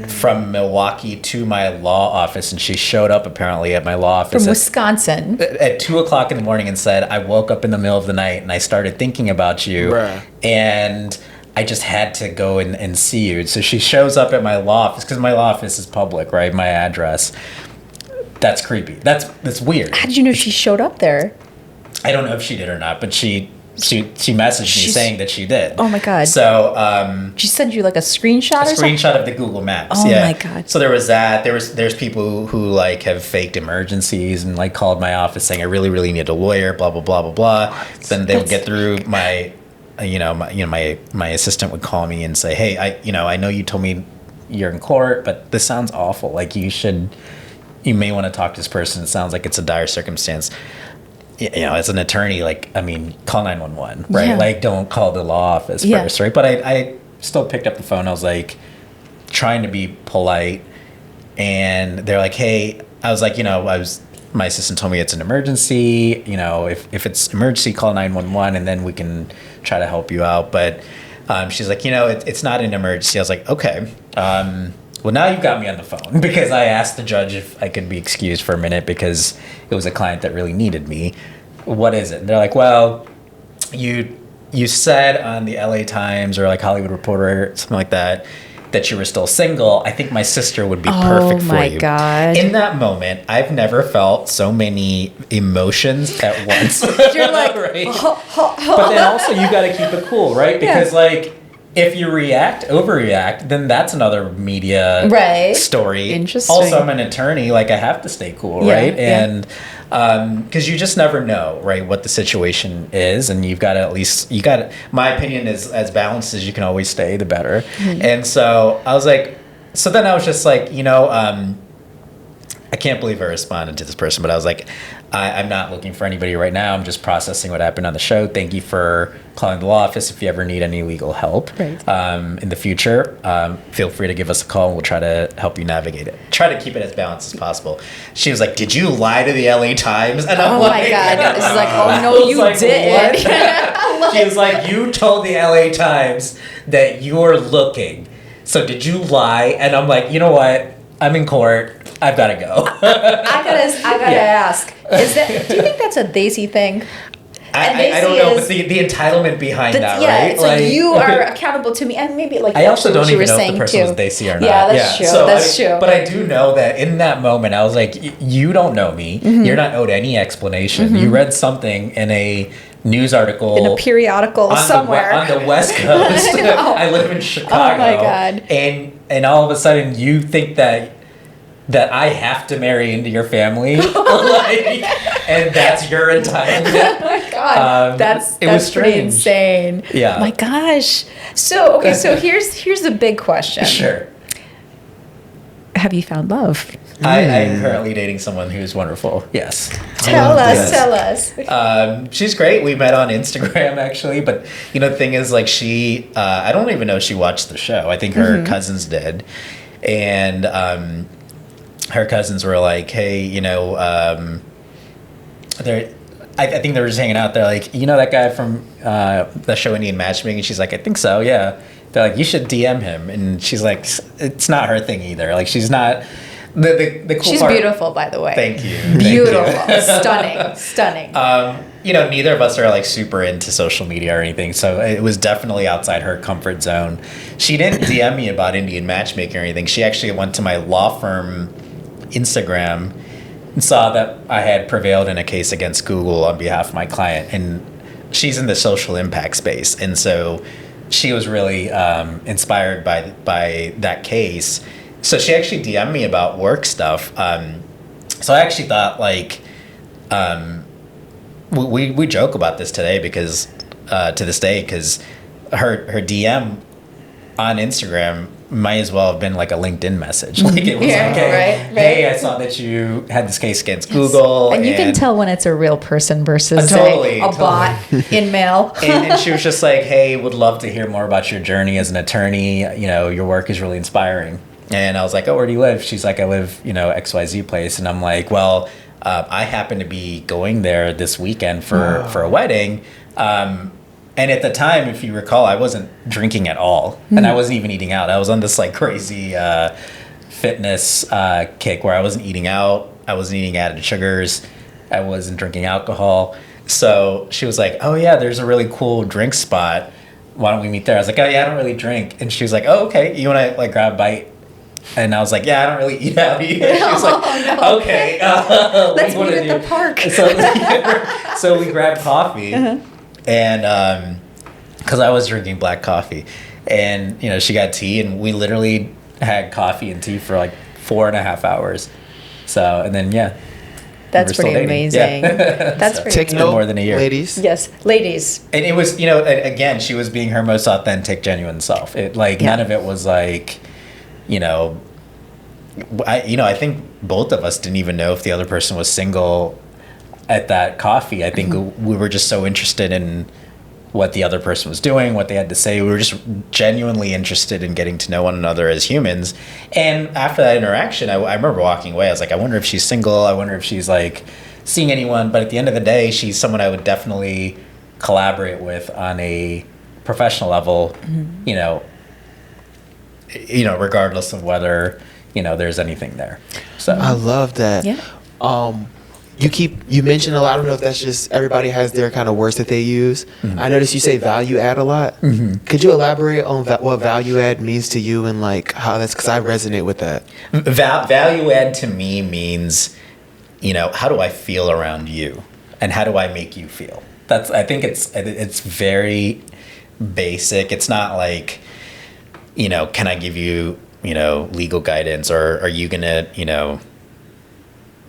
from Milwaukee to my law office, and she showed up apparently at my law office
From Wisconsin
at 2:00 in the morning and said, "I woke up in the middle of the night and I started thinking about you,
Bruh.
and I just had to go and see you." So she shows up at my law office, because my law office is public, right? My address. That's creepy. That's weird.
How did you know she showed up there?
I don't know if she did or not, but she messaged me saying that she did.
Oh my God.
So
She sent you like a screenshot or something?
screenshot of the Google Maps.
Oh
yeah.
my God.
So there was that. There's people who like have faked emergencies and like called my office saying I really need a lawyer. Blah blah blah blah blah. Then they would get through my, my assistant would call me and say, "Hey, I know you told me you're in court, but this sounds awful. Like you may want to talk to this person. It sounds like it's a dire circumstance." As an attorney, like, I mean, call 911, right?
Yeah.
Like, don't call the law office first, right? But I still picked up the phone. I was like, trying to be polite, and they're like, "Hey," I was like, my assistant told me it's an emergency. If it's emergency, call 911, and then we can try to help you out. But she's like, it's not an emergency. I was like, okay. Well, now you've got me on the phone, because I asked the judge if I could be excused for a minute because it was a client that really needed me. What is it? And they're like, well, you said on the LA Times or like Hollywood Reporter, something like that you were still single. I think my sister would be perfect for you.
Oh my God.
In that moment, I've never felt so many emotions at once.
You're like,
right? But then also you got to keep it cool, right? Because like, if you overreact, then that's another media story.
Interesting.
Also, I'm an attorney. Like, I have to stay cool, right? And because you just never know, right, what the situation is, and you've got to my opinion is, as balanced as you can always stay, the better. Mm-hmm. And so I was like, then I was just like, I can't believe I responded to this person, but I was like, I'm not looking for anybody right now. I'm just processing what happened on the show. Thank you for calling the law office. If you ever need any legal help in the future, feel free to give us a call and we'll try to help you navigate it. Try to keep it as balanced as possible. She was like, "Did you lie to the LA Times?" And I'm
my God. This is like, oh no, you did.
She was like, "You told the LA Times that you were looking. So did you lie?" And I'm like, you know what? I'm in court. I've got to go.
I gotta ask. Do you think that's a Daisy thing?
I don't know, but the entitlement behind that,
yeah,
right?
it's like you are accountable to me, and maybe like
I also don't
you
even
were
know if
saying
the person
too.
was Daisy or not.
Yeah, that's true.
So
that's true.
But I do know that in that moment, I was like, you don't know me. Mm-hmm. You're not owed any explanation. Mm-hmm. You read something in a news article,
in a periodical somewhere
on the West Coast. I live in Chicago.
Oh my God!
And all of a sudden, you think that I have to marry into your family, and that's your entitlement.
Oh my God, that's pretty insane.
Yeah.
My gosh. So okay, so here's the big question.
Sure.
Have you found love?
I am currently dating someone who's wonderful. Yes.
Tell us.
She's great. We met on Instagram actually, but the thing is, like, she I don't even know if she watched the show. I think her cousins did, and her cousins were like, "Hey, I think they were just hanging out. They're like, that guy from the show Indian Matchmaking?" And she's like, "I think so, yeah." They're like, "You should DM him." And she's like, it's not her thing either. Like, she's not the cool
She's
part.
Beautiful, by the way.
Thank you.
Beautiful. Stunning.
Neither of us are like super into social media or anything, so it was definitely outside her comfort zone. She didn't DM me about Indian Matchmaking or anything. She actually went to my law firm Instagram and saw that I had prevailed in a case against Google on behalf of my client, and she's in the social impact space, and so she was really inspired by that case. So she actually DM'd me about work stuff. So I actually thought, like, we joke about this today because to this day, because her DM on Instagram might as well have been like a LinkedIn message. Like it was
Yeah,
like, hey,
right.
hey, I saw that you had this case against Google.
And you can tell when it's a real person versus
Totally,
a bot in mail.
and she was just like, hey, would love to hear more about your journey as an attorney. You know, your work is really inspiring. And I was like, oh, where do you live? She's like, I live, XYZ place. And I'm like, well, I happen to be going there this weekend for a wedding. And at the time, if you recall, I wasn't drinking at all. And I wasn't even eating out. I was on this like crazy fitness kick where I wasn't eating out. I wasn't eating added sugars. I wasn't drinking alcohol. So she was like, oh, yeah, there's a really cool drink spot. Why don't we meet there? I was like, oh, yeah, I don't really drink. And she was like, oh, okay. You want to like grab a bite? And I was like, yeah, I don't really eat out either. She was like,
no.
okay.
Let's meet at the park.
So we grabbed coffee. And because I was drinking black coffee. And, she got tea. And we literally had coffee and tea for like 4.5 hours. So, and then, yeah.
That's pretty amazing.
Yeah.
That's pretty
Take
amazing.
note,
more than a year.
ladies.
Yes, ladies.
And it was, again, she was being her most authentic, genuine self. None of it was like, I think both of us didn't even know if the other person was single at that coffee. I think we were just so interested in what the other person was doing, what they had to say. We were just genuinely interested in getting to know one another as humans. And after that interaction, I remember walking away. I was like, I wonder if she's single. I wonder if she's like seeing anyone. But at the end of the day, she's someone I would definitely collaborate with on a professional level, regardless of whether, there's anything there. So
I love that.
Yeah.
You mentioned a lot. I don't know if that's just everybody has their kind of words that they use. I noticed you say value add a lot. Could you elaborate on what value add means to you and like how that's, because I resonate with that.
Value add to me means, how do I feel around you and how do I make you feel? I think it's very basic. It's not like, can I give you, legal guidance, or are you going to,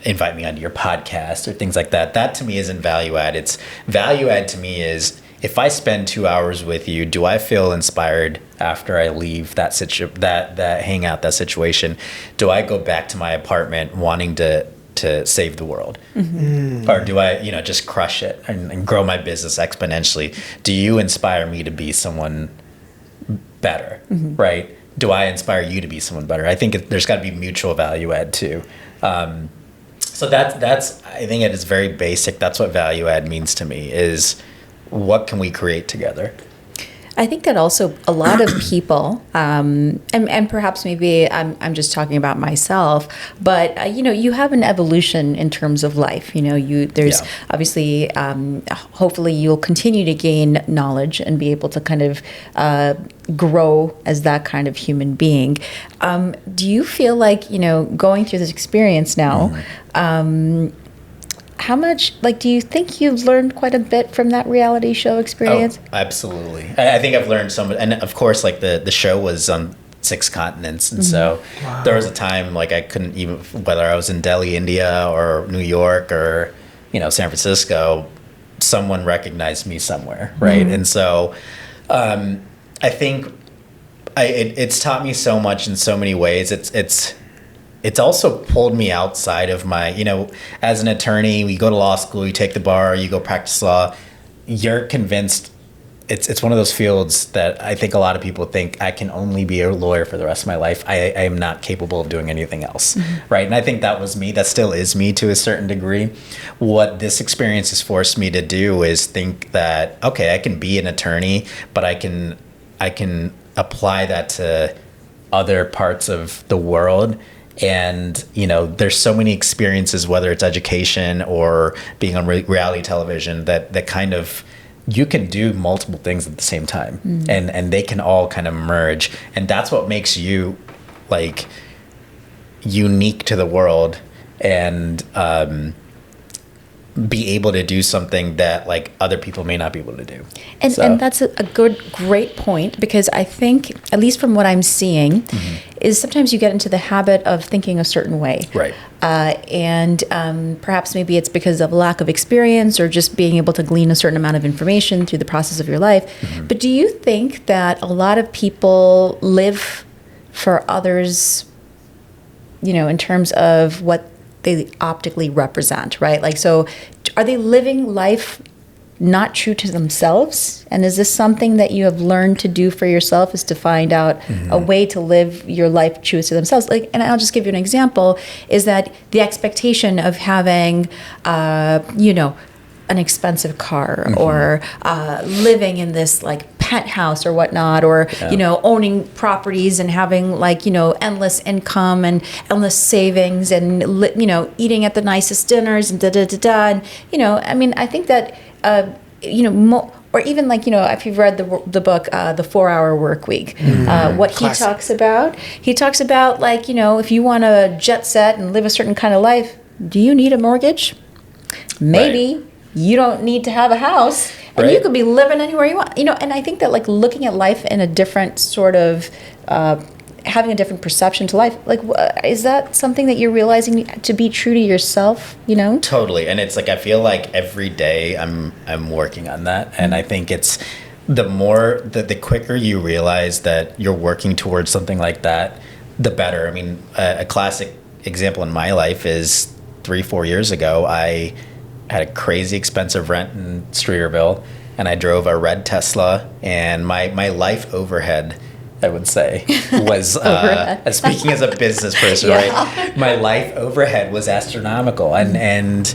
invite me onto your podcast or things like that. That to me isn't value add. It's value add to me is, if I spend 2 hours with you, do I feel inspired after I leave that hangout, that situation? Do I go back to my apartment wanting to save the world? Or do I, just crush it and grow my business exponentially? Do you inspire me to be someone better, right? Do I inspire you to be someone better? I think there's got to be mutual value add too. So that's I think it is very basic. That's what value add means to me, is what can we create together?
I think that also a lot of people, and perhaps maybe I'm just talking about myself, but you have an evolution in terms of life. There's obviously, hopefully you'll continue to gain knowledge and be able to kind of grow as that kind of human being. Do you feel like going through this experience now? How much, do you think you've learned quite a bit from that reality show experience?
Oh, absolutely. I think I've learned so much. And of course, the show was on 6 continents. And so there was a time, I couldn't even, whether I was in Delhi, India, or New York, or, San Francisco, someone recognized me somewhere, right? And so I think it's taught me so much in so many ways. It's also pulled me outside of my, as an attorney, we go to law school, you take the bar, you go practice law, you're convinced it's one of those fields that I think a lot of people think I can only be a lawyer for the rest of my life. I am not capable of doing anything else, right? And I think that was me. That still is me to a certain degree. What this experience has forced me to do is think that, okay, I can be an attorney, but I can apply that to other parts of the world. And, there's so many experiences, whether it's education or being on reality television, that kind of, you can do multiple things at the same time, and they can all kind of merge. And that's what makes you unique to the world. And be able to do something that like other people may not be able to do.
And that's a great point, because I think, at least from what I'm seeing, is sometimes you get into the habit of thinking a certain way.
Right.
And perhaps maybe it's because of lack of experience or just being able to glean a certain amount of information through the process of your life. But do you think that a lot of people live for others, you know, in terms of what they optically represent, right? Like, so are they living life not true to themselves? And is this something that you have learned to do for yourself, is to find out a way to live your life true to themselves? Like, and I'll just give you an example, is that the expectation of having, you know, an expensive car or living in this like penthouse or whatnot, or you know, owning properties and having like, you know, endless income and endless savings and you know, eating at the nicest dinners and and you know, I mean, I think that you know, or even like, you know, if you've read the book The 4-Hour Work Week, what
Classic.
he talks about like, you know, if you want to jet set and live a certain kind of life, do you need a mortgage? Maybe.
Right.
You don't need to have a house, and
Right.
you could be living anywhere you want, you know. And I think that like looking at life in a different sort of, having a different perception to life, like is that something that you're realizing to be true to yourself, you know?
Totally. And it's like, I feel like every day I'm working on that. And I think it's the quicker you realize that you're working towards something like that, the better. I mean, a classic example in my life is 3-4 years ago, I had a crazy expensive rent in Streeterville, and I drove a red Tesla, and my life overhead, I would say, was speaking as a business person, right? My life overhead was astronomical, and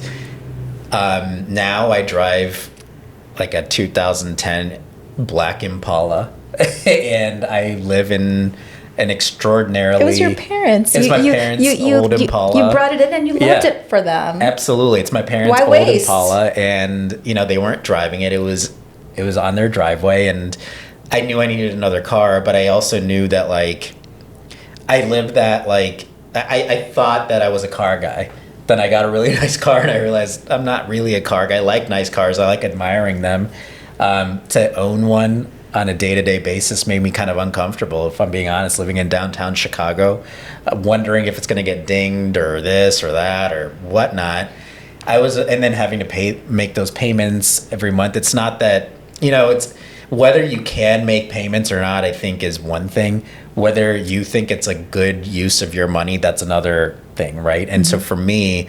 now I drive like a 2010 black Impala, and I live in an extraordinarily.
It was your parents.
It's my parents' old Impala.
You brought it in and you loved it for them.
Absolutely, it's my parents'
Why
old
waste?
Impala, and you know, they weren't driving it. It was on their driveway, and I knew I needed another car, but I also knew that like I lived that like I thought that I was a car guy. Then I got a really nice car, and I realized I'm not really a car guy. I like nice cars. I like admiring them. To own one on a day-to-day basis made me kind of uncomfortable, if I'm being honest, living in downtown Chicago, wondering if it's going to get dinged or this or that or whatnot. And then having to make those payments every month. It's not that, you know, it's whether you can make payments or not, I think is one thing. Whether you think it's a good use of your money, that's another thing, right? And so for me,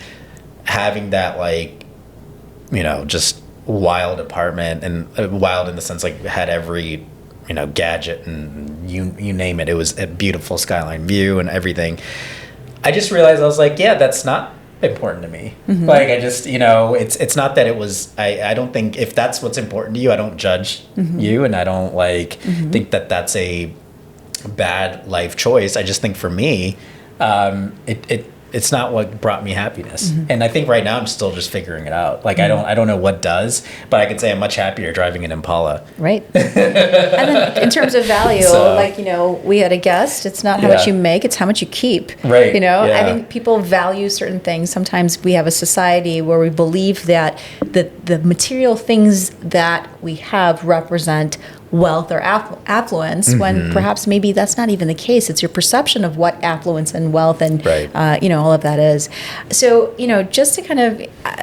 having that like, you know, just wild apartment, and wild in the sense like had every, you know, gadget and you name it. It was a beautiful skyline view and everything. I just realized, I was like, yeah, that's not important to me. Like I just, you know, it's not that it was, I don't think, if that's what's important to you, I don't judge you, and I don't like think that that's a bad life choice. I just think for me, it's not what brought me happiness. And I think right now I'm still just figuring it out. Like I don't know what does, but I can say I'm much happier driving an Impala.
Right. And then in terms of value, like, you know, we had a guest, it's not how much you make, it's how much you keep.
Right.
You know,
Yeah.
I think people value certain things. Sometimes we have a society where we believe that the material things that we have represent wealth or affluence, when perhaps maybe that's not even the case. It's your perception of what affluence and wealth and you know, all of that is. So, you know, just to kind of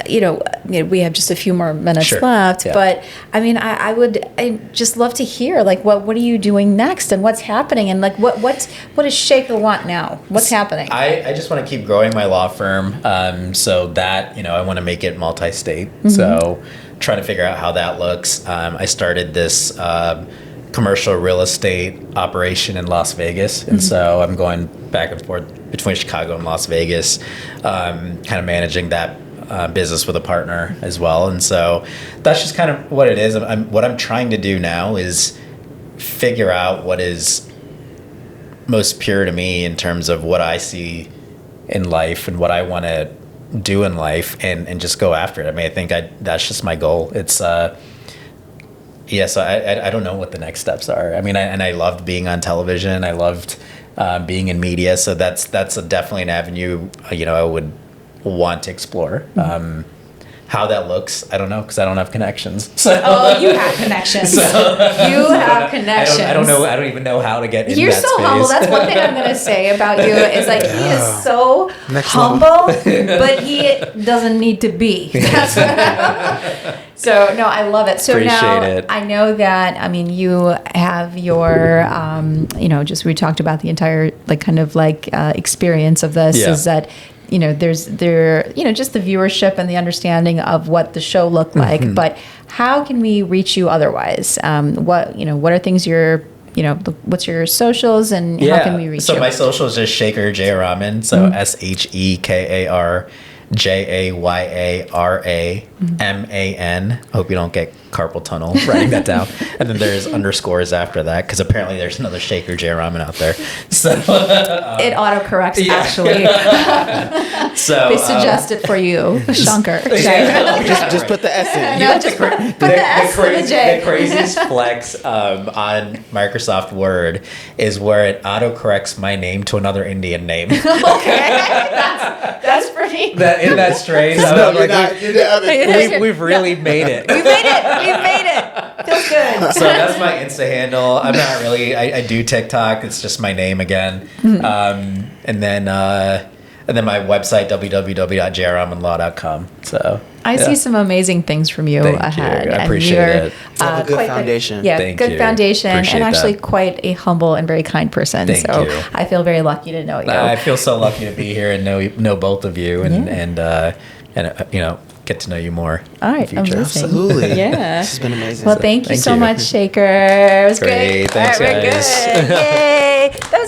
you know, we have just a few more minutes left, but I mean, I just love to hear like what are you doing next, and what's happening, and like what does Shekar want now? What's happening?
I just want to keep growing my law firm, so that, you know, I want to make it multi-state. So trying to figure out how that looks. I started this commercial real estate operation in Las Vegas, and so I'm going back and forth between Chicago and Las Vegas, kind of managing that business with a partner as well. And so that's just kind of what it is. What I'm trying to do now is figure out what is most pure to me in terms of what I see in life and what I want to do in life, and just go after it. I mean, I think that's just my goal. It's so I don't know what the next steps are. I mean, I loved being on television. I loved being in media. So that's definitely an avenue, you know, I would want to explore. How that looks, I don't know, because I don't have connections. So.
Oh, you have connections. You have connections.
I don't know. I don't even know how to get in
You're
that
so
space.
humble. That's one thing I'm going to say about you is like he is so
Next
humble, but he doesn't need to be. That's so no, I love it. So
Appreciate
now
it.
I know that. I mean, you have your, just we talked about the entire experience of this.
Yeah.
Is that just the viewership and the understanding of what the show looked like.
Mm-hmm.
But how can we reach you otherwise? What are things what's your socials and how can we reach you?
So my social is just Shekar Jayaraman. So ShekarJayaraman. Hope you don't get carpal tunnel writing that down. And then there's underscores after that because apparently there's another Shekar Jayaraman out there. So
it autocorrects actually.
So
they suggest it for you, Shankar.
Just put the S in.
No, just put the S and the J.
The craziest flex on Microsoft Word is where it autocorrects my name to another Indian name.
Okay, that's pretty.
Isn't that strange?
No,
I'm like, we've really made it.
We made it. Feels good.
So that's my Insta handle. I'm not really. I do TikTok. It's just my name again. And then my website www.jayaramanlaw.com. So
I see some amazing things from you
Thank
ahead.
you. I
and
appreciate
you're,
it.
Have a good foundation.
Thank
good
you.
foundation,
Appreciate
and actually
that.
quite a humble and very kind person.
Thank
so
you.
I feel very lucky to know you.
I feel so lucky to be here and know both of you and get to know you more.
All right,
in the future.
amazing.
Absolutely.
Yeah.
This has been amazing.
Well, thank you
Thank
so
you.
much, Shekar. It was great.
Great. Thanks,
All right, we're
guys.
good. Yay. That was